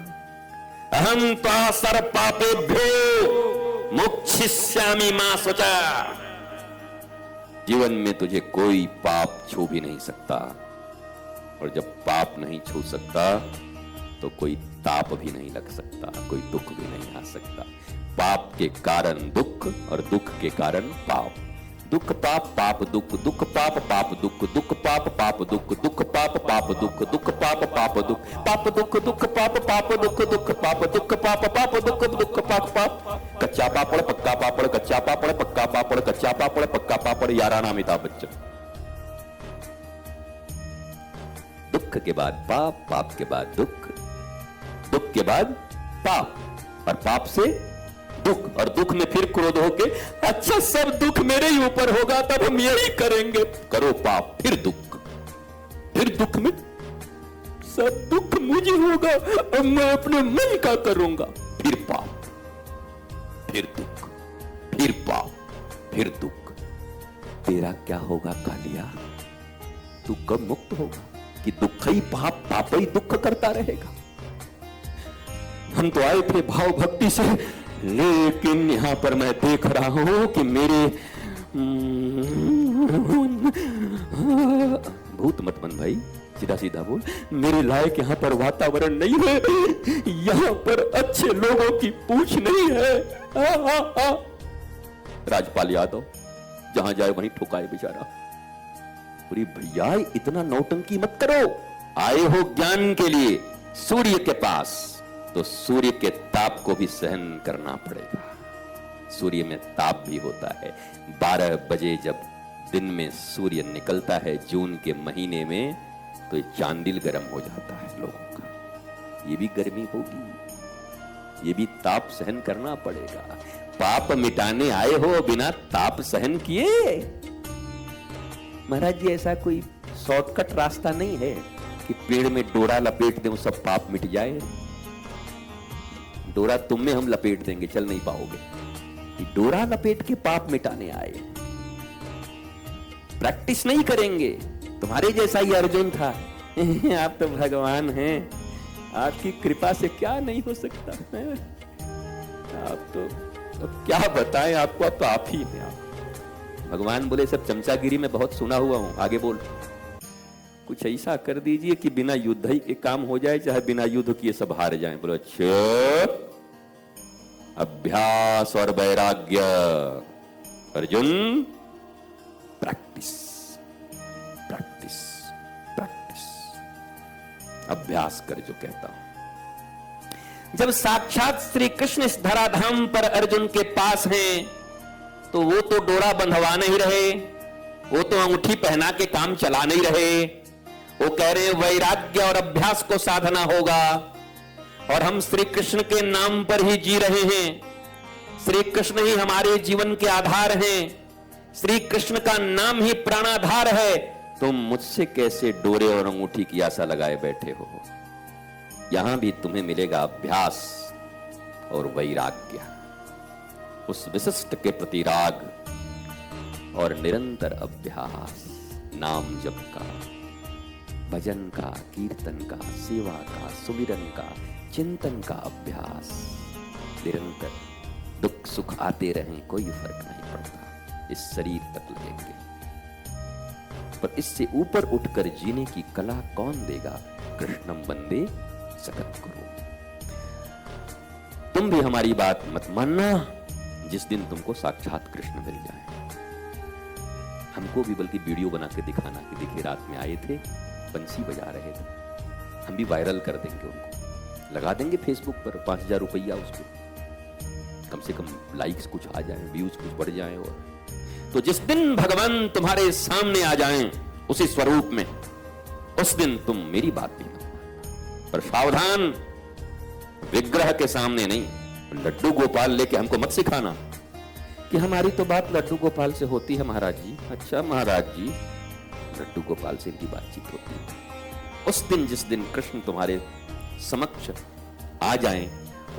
अहं त्वा सर्व पापेभ्यो मोक्षयिष्यामि मा शुचा। जीवन में तुझे कोई पाप छू भी नहीं सकता, और जब पाप नहीं छू सकता तो कोई ताप भी नहीं लग सकता, कोई दुख भी नहीं आ सकता। पाप के कारण दुख और दुख के कारण पाप। दुख पाप पाप दुख, दुख पाप पाप दुख, दुख पाप पाप दुख, दुख पाप पाप दुख, दुख पाप पाप दुख, पाप दुख, दुख पाप पाप दुख, दुख पाप, दुख पाप पाप दुख, दुख पाप पाप। कच्चा पापड़ पक्का पापड़, कच्चा पापड़ पक्का पापड़, कच्चा पापड़ पक्का पापड़, याराना अमिताभ बच्चन। दुख के बाद पाप, पाप के बाद दुख, दुख के बाद पाप, और पाप से दुख, और दुख में फिर क्रोध होके अच्छा सब दुख मेरे ही ऊपर होगा तब हम यही करेंगे। करो पाप, फिर दुख, फिर दुख में सब दुख मुझे होगा और मैं अपने मन का करूंगा। फिर पाप, फिर दुख, फिर पाप, फिर दुख। तेरा क्या होगा कालिया? तू कब मुक्त होगा कि दुख ही पाप, पाप ही दुख करता रहेगा? हम तो आए थे भाव भक्ति से, लेकिन यहां पर मैं देख रहा हूं कि मेरे भूत मत बन भाई, सीधा सीधा बोल। मेरे लायक यहां पर वातावरण नहीं है, यहां पर अच्छे लोगों की पूछ नहीं है। राजपाल यादव जहां जाए वहीं ठुकाए बेचारा। पूरी भैया इतना नौटंकी मत करो। आए हो ज्ञान के लिए सूर्य के पास, तो सूर्य के ताप को भी सहन करना पड़ेगा। सूर्य में ताप भी होता है। 12 बजे जब दिन में सूर्य निकलता है जून के महीने में, तो चांदिल गर्म हो जाता है लोगों का। ये भी गर्मी होगी, ये भी ताप सहन करना पड़ेगा। पाप मिटाने आए हो बिना ताप सहन किए? महाराज जी ऐसा कोई शॉर्टकट रास्ता नहीं है कि पेड़ में डोरा लपेट दें सब पाप मिट जाए। डोरा तुम में हम लपेट देंगे, चल नहीं पाओगे। डोरा लपेट के पाप मिटाने आए, प्रैक्टिस नहीं करेंगे। तुम्हारे जैसा ही अर्जुन था। आप तो भगवान हैं, आपकी कृपा से क्या नहीं हो सकता है? आप तो क्या बताएं आपको, आप तो आप ही हैं। आप भगवान बोले सब चमचागिरी में बहुत सुना हुआ हूं, आगे बोल। कुछ ऐसा कर दीजिए कि बिना युद्ध ही के काम हो जाए, चाहे बिना युद्ध किए सब हार जाएं। बोलो अच्छा, अभ्यास और वैराग्य। अर्जुन प्रैक्टिस, प्रैक्टिस, प्रैक्टिस, अभ्यास कर जो कहता हूं। जब साक्षात श्री कृष्ण इस धराधाम पर अर्जुन के पास हैं, तो वो तो डोरा बंधवा नहीं रहे, वो तो अंगूठी पहना के काम चला नहीं रहे। वो कह रहे वैराग्य और अभ्यास को साधना होगा, और हम श्री कृष्ण के नाम पर ही जी रहे हैं। श्री कृष्ण ही हमारे जीवन के आधार हैं, श्री कृष्ण का नाम ही प्राणाधार है। तुम मुझसे कैसे डोरे और अंगूठी की आशा लगाए बैठे हो? यहां भी तुम्हें मिलेगा अभ्यास और वैराग्य, उस विशिष्ट के प्रति राग और निरंतर अभ्यास। नाम जप का, भजन का, कीर्तन का, सेवा का, सुमिरन का, चिंतन का अभ्यास निरंतर। दुख सुख आते रहें, कोई फर्क नहीं पड़ता, इस शरीर तक लगेंगे। पर इससे ऊपर उठकर जीने की कला कौन देगा? कृष्णम वंदे जगद्गुरु। तुम भी हमारी बात मत मानना जिस दिन तुमको साक्षात कृष्ण मिल जाए। हमको भी बल्कि वीडियो बना के दिखाना कि देखिए रात में आए थे, बंसी बजा रहे थे। हम भी वायरल कर देंगे, उनको लगा देंगे फेसबुक पर 5000 रुपया, उसको कम से कम लाइक्स कुछ आ जाए, व्यूज कुछ बढ़ जाए। और तो जिस दिन भगवान तुम्हारे सामने आ जाएं उसी स्वरूप में, उस दिन तुम मेरी बात भी मत मानना। पर सावधान, विग्रह के सामने नहीं। लड्डू गोपाल लेके हमको मत सिखाना कि हमारी तो बात लड्डू गोपाल से होती है महाराज जी। अच्छा महाराज जी, लड्डू गोपाल से इनकी बातचीत होती है। उस दिन, जिस दिन कृष्ण तुम्हारे समक्ष आ जाएं,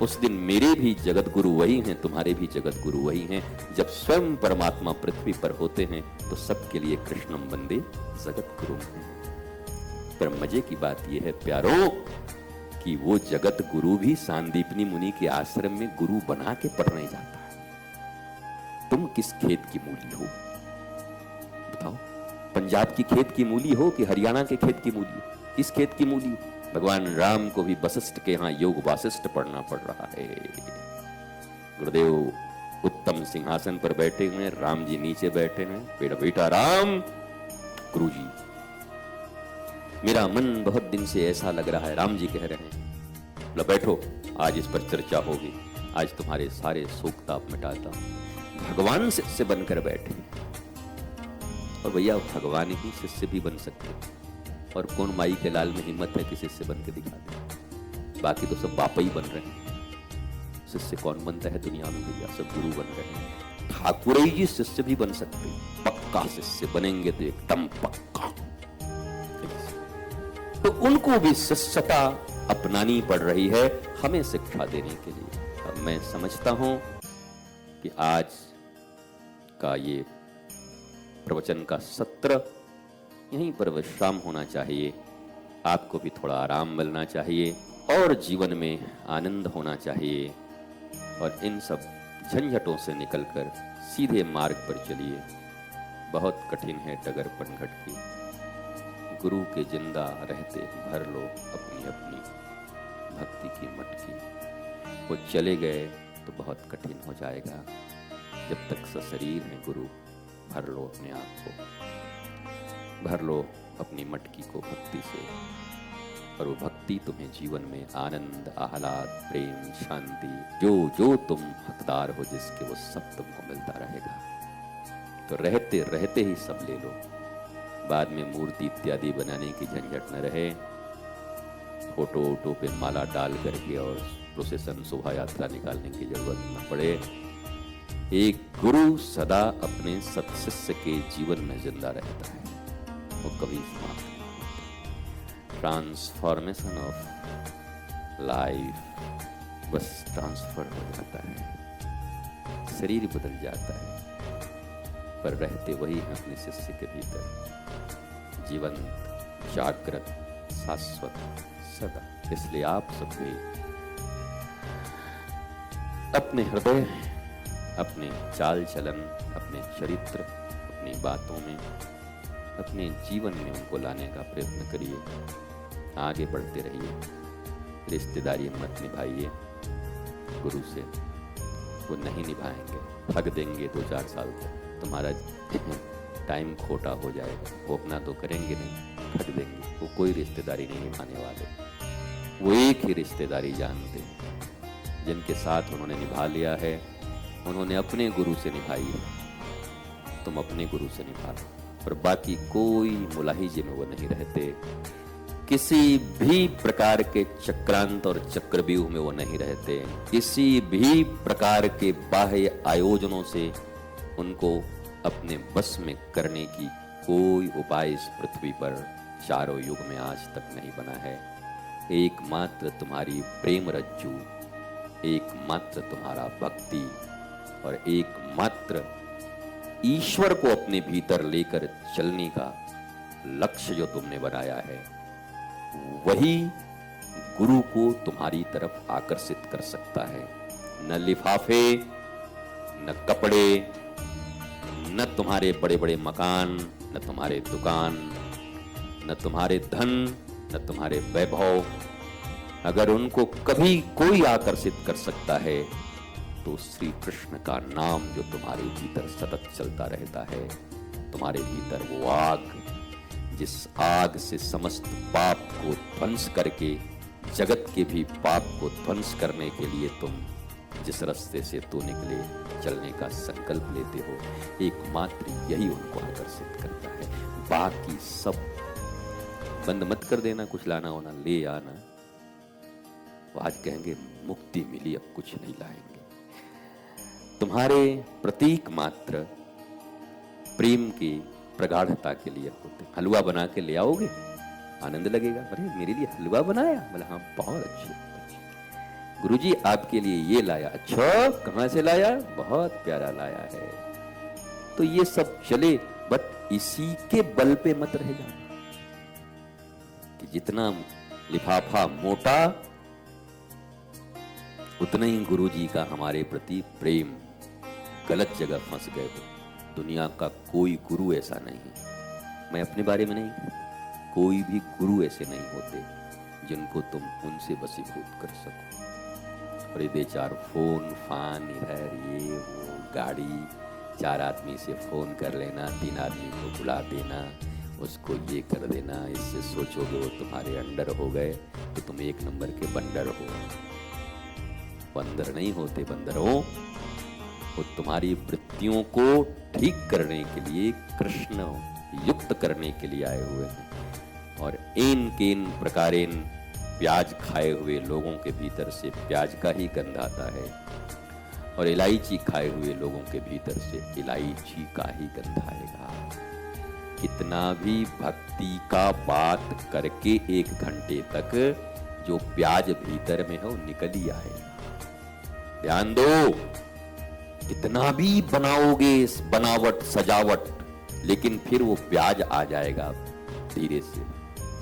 उस दिन मेरे भी जगत गुरु वही हैं, तुम्हारे भी जगत गुरु वही हैं। जब स्वयं परमात्मा पृथ्वी पर होते हैं तो सबके लिए कृष्णम वंदे जगत गुरु हैं। पर मजे की बात यह है प्यारों कि वो जगत गुरु भी सांदीपनी मुनि के आश्रम में गुरु बना के पढ़ने जाता है। तुम किस खेत की मूली हो बताओ? पंजाब की खेत की मूली हो कि हरियाणा के खेत की मूली हो? किस खेत की मूली हो? भगवान राम को भी वशिष्ठ के यहाँ योग वासिष्ठ पढ़ना पड़ रहा है। गुरुदेव उत्तम सिंहासन पर बैठे हुए हैं, राम जी नीचे बैठे हैं। बेटा बेटा राम, गुरु जी मेरा मन बहुत दिन से ऐसा लग रहा है। राम जी कह रहे हैं, बोला बैठो, आज इस पर चर्चा होगी। आज तुम्हारे सारे शोक ताप मिटाता हूं। भगवान शिष्य बनकर बैठे, और भैया भगवान ही शिष्य भी बन सकते, और कौन माई के लाल में हिम्मत है कि शिष्य बन के दिखा दे। बाकी तो सब बापा ही बन रहे हैं। शिष्य कौन बनता है दुनिया में भैया, सब गुरु बन रहे हैं। ठाकुर जी शिष्य भी बन सकते, पक्का शिष्य बनेंगे तो एकदम पक्का। तो उनको भी शिष्यता अपनानी पड़ रही है हमें शिक्षा देने के लिए। अब मैं समझता हूं कि आज का ये प्रवचन का सत्र यहीं पर विश्राम होना चाहिए। आपको भी थोड़ा आराम मिलना चाहिए और जीवन में आनंद होना चाहिए, और इन सब झंझटों से निकलकर सीधे मार्ग पर चलिए। बहुत कठिन है डगर पनघट की। गुरु के जिंदा रहते भर लो अपनी अपनी भक्ति की मटकी। वो चले गए तो बहुत कठिन हो जाएगा। जब तक सशरीर है गुरु, भर लो अपने आप को, भर लो अपनी मटकी को भक्ति से, और वो भक्ति तुम्हें जीवन में आनंद, आह्लाद, प्रेम, शांति, जो जो तुम हकदार हो जिसके, वो सब तुमको मिलता रहेगा। तो रहते रहते ही सब ले लो। बाद में मूर्ति इत्यादि बनाने की झंझट न रहे। फोटो वोटो पे माला डाल करके और प्रोसेसन शोभा यात्रा निकालने की जरूरत न पड़े। एक गुरु सदा अपने सत्शिष्य के जीवन में जिंदा रहता है, वो कभी समाप्त नहीं होता। ट्रांसफॉर्मेशन ऑफ लाइफ बस ट्रांसफर हो जाता है, शरीर बदल जाता है, पर रहते वही हैं अपने शिष्य के भीतर, जीवंत, जागृत, शाश्वत, सदा। इसलिए आप सब भी अपने हृदय, अपने चाल चलन, अपने चरित्र, अपनी बातों में, अपने जीवन में उनको लाने का प्रयत्न करिए। आगे बढ़ते रहिए। रिश्तेदारी मत निभाइए गुरु से, वो नहीं निभाएंगे, ठग देंगे 2-4 साल तक, तुम्हारा टाइम खोटा हो जाएगा। वो अपना तो करेंगे नहीं, ठग देंगे। वो कोई रिश्तेदारी नहीं निभाने वाले। वो एक ही रिश्तेदारी जानते हैं जिनके साथ उन्होंने निभा लिया है, उन्होंने अपने गुरु से निभाई है। तुम अपने गुरु से निभा लो, और बाकी कोई मुलाहिजे में वो नहीं रहते। किसी भी प्रकार के चक्रांत और चक्रव्यूह में वो नहीं रहते। किसी भी प्रकार के बाह्य आयोजनों से उनको अपने बस में करने की कोई उपाय इस पृथ्वी पर चारों युग में आज तक नहीं बना है। एकमात्र तुम्हारी प्रेम रज्जू, एकमात्र तुम्हारा भक्ति, और एकमात्र ईश्वर को अपने भीतर लेकर चलने का लक्ष्य जो तुमने बनाया है, वही गुरु को तुम्हारी तरफ आकर्षित कर सकता है। न लिफाफे, न कपड़े, न तुम्हारे बड़े बड़े मकान, न तुम्हारे दुकान, न तुम्हारे धन, न तुम्हारे वैभव। अगर उनको कभी कोई आकर्षित कर सकता है तो श्री कृष्ण का नाम जो तुम्हारे भीतर सतत चलता रहता है। तुम्हारे भीतर वो आग, जिस आग से समस्त पाप को ध्वंस करके जगत के भी पाप को ध्वंस करने के लिए तुम जिस रास्ते से तू निकले, चलने का संकल्प लेते हो, एकमात्र यही उनको आकर्षित करता है। बाकी सब बंद मत कर देना, कुछ लाना होना ले आना। वो आज कहेंगे मुक्ति मिली, अब कुछ नहीं लाएंगे। तुम्हारे प्रतीक मात्र प्रेम की प्रगाढ़ता के लिए होते। हलवा बना के ले आओगे, आनंद लगेगा। अरे मेरे लिए हलवा बनाया, बोला हाँ बहुत अच्छी। गुरुजी आपके लिए ये लाया। अच्छा कहां से लाया? बहुत प्यारा लाया है। तो ये सब चले, बट इसी के बल पे मत रह जाना कि जितना लिफाफा मोटा उतना ही गुरुजी का हमारे प्रति प्रेम। गलत जगह फंस गए हो। दुनिया का कोई गुरु ऐसा नहीं, मैं अपने बारे में नहीं, कोई भी गुरु ऐसे नहीं होते जिनको तुम उनसे वशीभूत कर सको। और ये 4 फोन फान इधर ये वो गाड़ी, 4 आदमी से फोन कर लेना, 3 आदमी को बुला देना, उसको ये कर देना, इससे सोचोगे वो तुम्हारे अंडर हो गए तो तुम 1 नंबर के बंदर हो। बंदर नहीं होते, बंदर हो। वो तुम्हारी वृत्तियों को ठीक करने के लिए, कृष्ण युक्त करने के लिए आए हुए हैं। और इन केन प्रकारेन प्याज खाए हुए लोगों के भीतर से प्याज का ही गंध आता है, और इलायची खाए हुए लोगों के भीतर से इलायची का ही गंध आएगा। कितना भी भक्ति का बात करके 1 घंटे तक जो प्याज भीतर में है वो निकल ही आएगा। ध्यान दो, कितना भी बनाओगे बनावट सजावट, लेकिन फिर वो प्याज आ जाएगा, धीरे से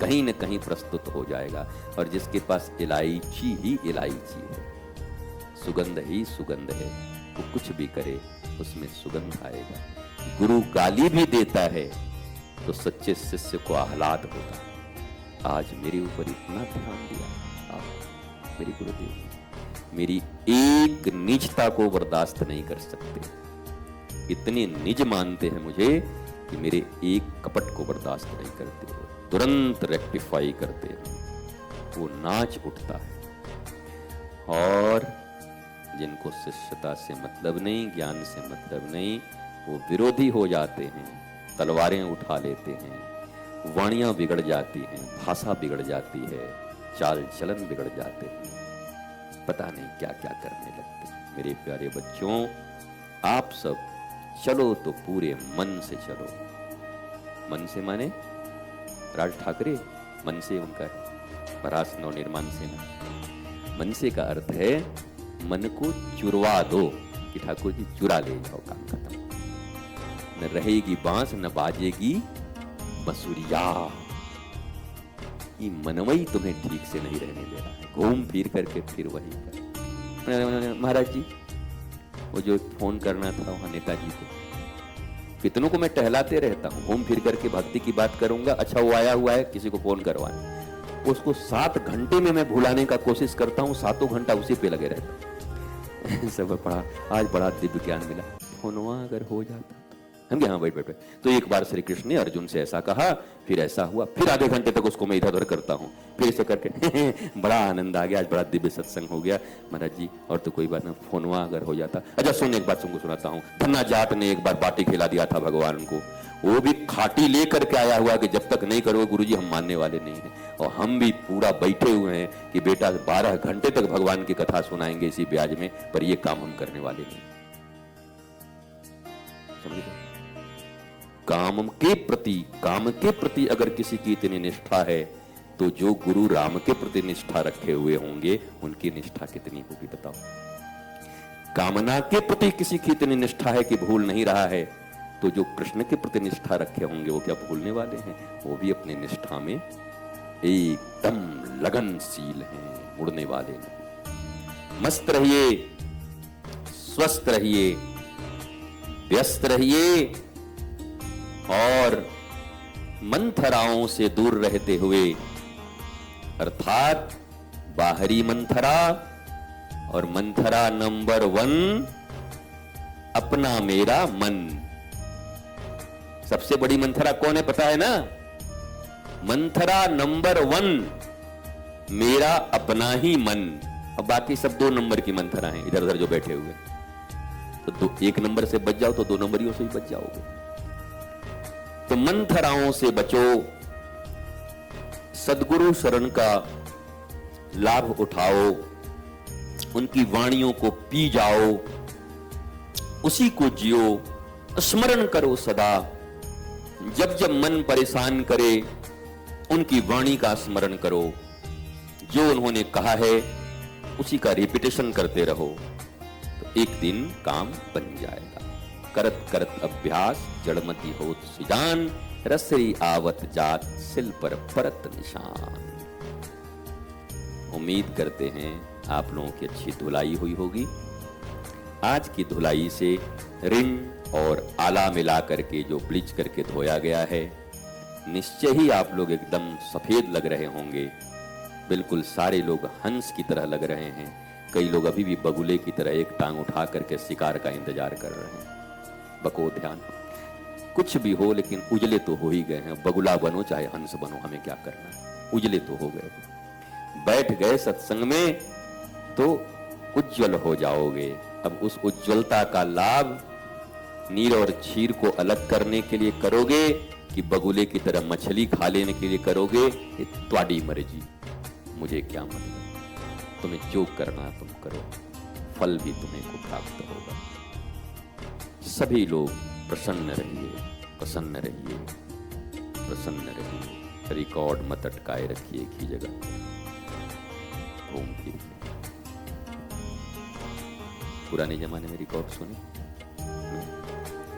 कहीं न कहीं प्रस्तुत हो जाएगा। और जिसके पास इलायची ही इलायची है, सुगंध ही सुगंध है, वो कुछ भी करे उसमें सुगंध आएगा। गुरु गाली भी देता है तो सच्चे शिष्य को आह्लाद होता। आज मेरे ऊपर इतना ध्यान दिया आप, मेरे गुरुदेव मेरी एक निजता को बर्दाश्त नहीं कर सकते, इतने निज मानते हैं मुझे कि मेरे एक कपट को बर्दाश्त नहीं करते, तुरंत रेक्टिफाई करते हैं, वो नाच उठता है। और जिनको शिष्यता से मतलब नहीं, ज्ञान से मतलब नहीं, वो विरोधी हो जाते हैं, तलवारें उठा लेते हैं, वाणियां बिगड़ जाती हैं, भाषा बिगड़ जाती है, चाल चलन बिगड़ जाते हैं, पता नहीं क्या क्या करने लगते हैं। मेरे प्यारे बच्चों, आप सब चलो तो पूरे मन से चलो। मन से माने राज ठाकरे मन से उनका है, परास नवनिर्माण सेना। मन से का अर्थ है मन को चुरवा दो कि ठाकुर जी चुरा ले जाओ, काम खत्म। न रहेगी बांस न बाजेगी बंसुरिया। ये मनवई तुम्हें ठीक से नहीं रहने दे रहा है, घूम फिर करके फिर वही कर। महाराज जी वो जो फोन करना था वहां नेताजी को, कितनों को मैं टहलाते रहता हूँ, घूम फिर करके भक्ति की बात करूंगा, अच्छा वो आया हुआ है किसी को फोन करवाने, उसको 7 घंटे में मैं भुलाने का कोशिश करता हूँ, 7 घंटा उसी पे लगे रहता। सब पढ़ा, आज बड़ा दिव्य ज्ञान मिला, फोनवा अगर हो जाता हम हाँ बैठ बैठ। तो एक बार श्री कृष्ण ने अर्जुन से ऐसा कहा, फिर ऐसा हुआ, फिर आधे घंटे तक उसको मैं इधर उधर करता हूँ, फिर ऐसे करके बड़ा आनंद आ गया, आज बड़ा दिव्य सत्संग हो गया महाराज जी। और तो कोई बात ना, फोनवा अगर हो जाता। अच्छा सुन, एक बात तुमको सुनाता हूँ। धन्ना जाट ने एक बार बाटी खिला दिया था भगवान को, वो भी खाटी लेकर के आया हुआ कि जब तक नहीं करोगे गुरुजी हम मानने वाले नहीं है। और हम भी पूरा बैठे हुए हैं कि बेटा 12 घंटे तक भगवान की कथा सुनाएंगे इसी ब्याज में, पर ये काम हम करने वाले नहीं। समझे? काम के प्रति अगर किसी की इतनी निष्ठा है तो जो गुरु राम के प्रति निष्ठा रखे हुए होंगे उनकी निष्ठा कितनी होगी बताओ। कामना के प्रति किसी की इतनी निष्ठा है कि भूल नहीं रहा है, तो जो कृष्ण के प्रति निष्ठा रखे होंगे वो क्या भूलने वाले हैं? वो भी अपनी निष्ठा में एकदम लगनशील हैं, मुड़ने वाले नहीं। मस्त रहिए, स्वस्थ रहिए, व्यस्त रहिए और मंथराओं से दूर रहते हुए, अर्थात बाहरी मंथरा और मंथरा नंबर 1 अपना मेरा मन। सबसे बड़ी मंथरा कौन है पता है ना? मंथरा नंबर 1 मेरा अपना ही मन। अब बाकी सब 2 नंबर की मंथरा हैं इधर उधर जो बैठे हुए, तो 1 नंबर से बच जाओ तो 2 नंबरियों से ही बच जाओगे। तो मंथराओं से बचो, सदगुरु शरण का लाभ उठाओ, उनकी वाणियों को पी जाओ, उसी को जियो, स्मरण करो सदा। जब जब मन परेशान करे उनकी वाणी का स्मरण करो, जो उन्होंने कहा है उसी का रिपीटेशन करते रहो, तो एक दिन काम बन जाएगा। करत करत अभ्यास जड़मती होत सिजान, रसरी आवत जात सिल पर परत निशान। उम्मीद करते हैं आप लोगों की अच्छी धुलाई हुई होगी। आज की धुलाई से रिन और आला मिला करके जो ब्लीच करके धोया गया है, निश्चय ही आप लोग एकदम सफेद लग रहे होंगे। बिल्कुल सारे लोग हंस की तरह लग रहे हैं। कई लोग अभी भी बगुले की तरह एक टांग उठा करके शिकार का इंतजार कर रहे हैं। बको ध्यान, कुछ भी हो लेकिन उजले तो हो ही गए हैं। बगुला बनो चाहे हंस बनो, हमें क्या करना है, उजले तो हो गए। बैठ गए सत्संग में तो उज्जवल हो जाओगे। अब उस उज्जवलता का लाभ नीर और क्षीर को अलग करने के लिए करोगे कि बगुले की तरह मछली खा लेने के लिए करोगे, ये तुम्हारी मर्जी, मुझे क्या मतलब। तुम्हें जो करना तुम करो, फल भी तुम्हें को प्राप्त होगा। सभी लोग प्रसन्न रहिए, प्रसन्न रहिए, प्रसन्न रहिए। रिकॉर्ड मत अटकाए रखिए एक ही जगह। घूम फिर पुराने जमाने में रिकॉर्ड सुने,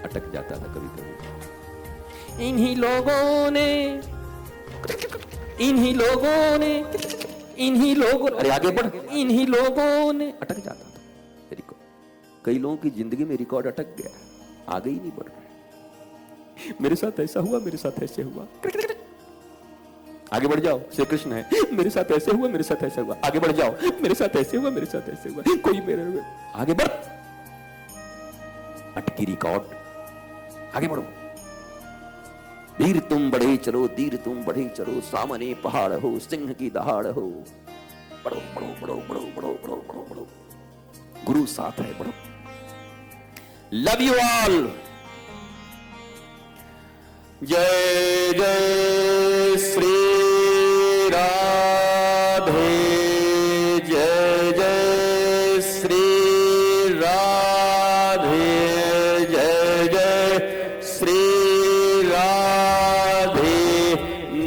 अटक जाता था कभी कभी। इन्हीं लोगों ने, इन्हीं लोगों ने, इन्हीं लोगों, अरे आगे बढ़, इन्हीं लोगों ने, अटक जाता था रिकॉर्ड। कई लोगों की जिंदगी में रिकॉर्ड अटक गया, आगे ही नहीं बढ़ रहा। मेरे साथ ऐसा हुआ, मेरे साथ ऐसे हुआ, आगे बढ़ जाओ। श्री कृष्ण है, मेरे साथ ऐसे हुआ, मेरे साथ ऐसा हुआ, आगे बढ़ जाओ। मेरे साथ ऐसे हुआ, मेरे साथ ऐसे हुआ, कोई मेरे, आगे बढ़। अटकी रिकॉर्ड, आगे बढ़ो। धीर तुम बढ़े चलो, धीर तुम बढ़े चलो, सामने पहाड़ हो, सिंह की दहाड़ हो। बढ़ो बढ़ो बढ़ो बढ़ो बढ़ो बढ़ो बढ़ो बढ़ो, गुरु साथ है, बढ़ो। Love you all. जय जय श्री राधे, जय जय श्री राधे, जय जय श्री राधे।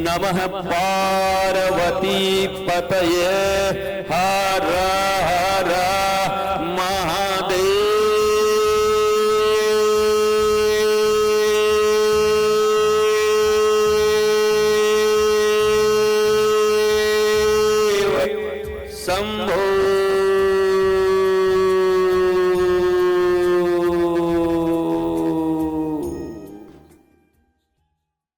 नमः पार्वती पतये, हर हर महादेव। शंभो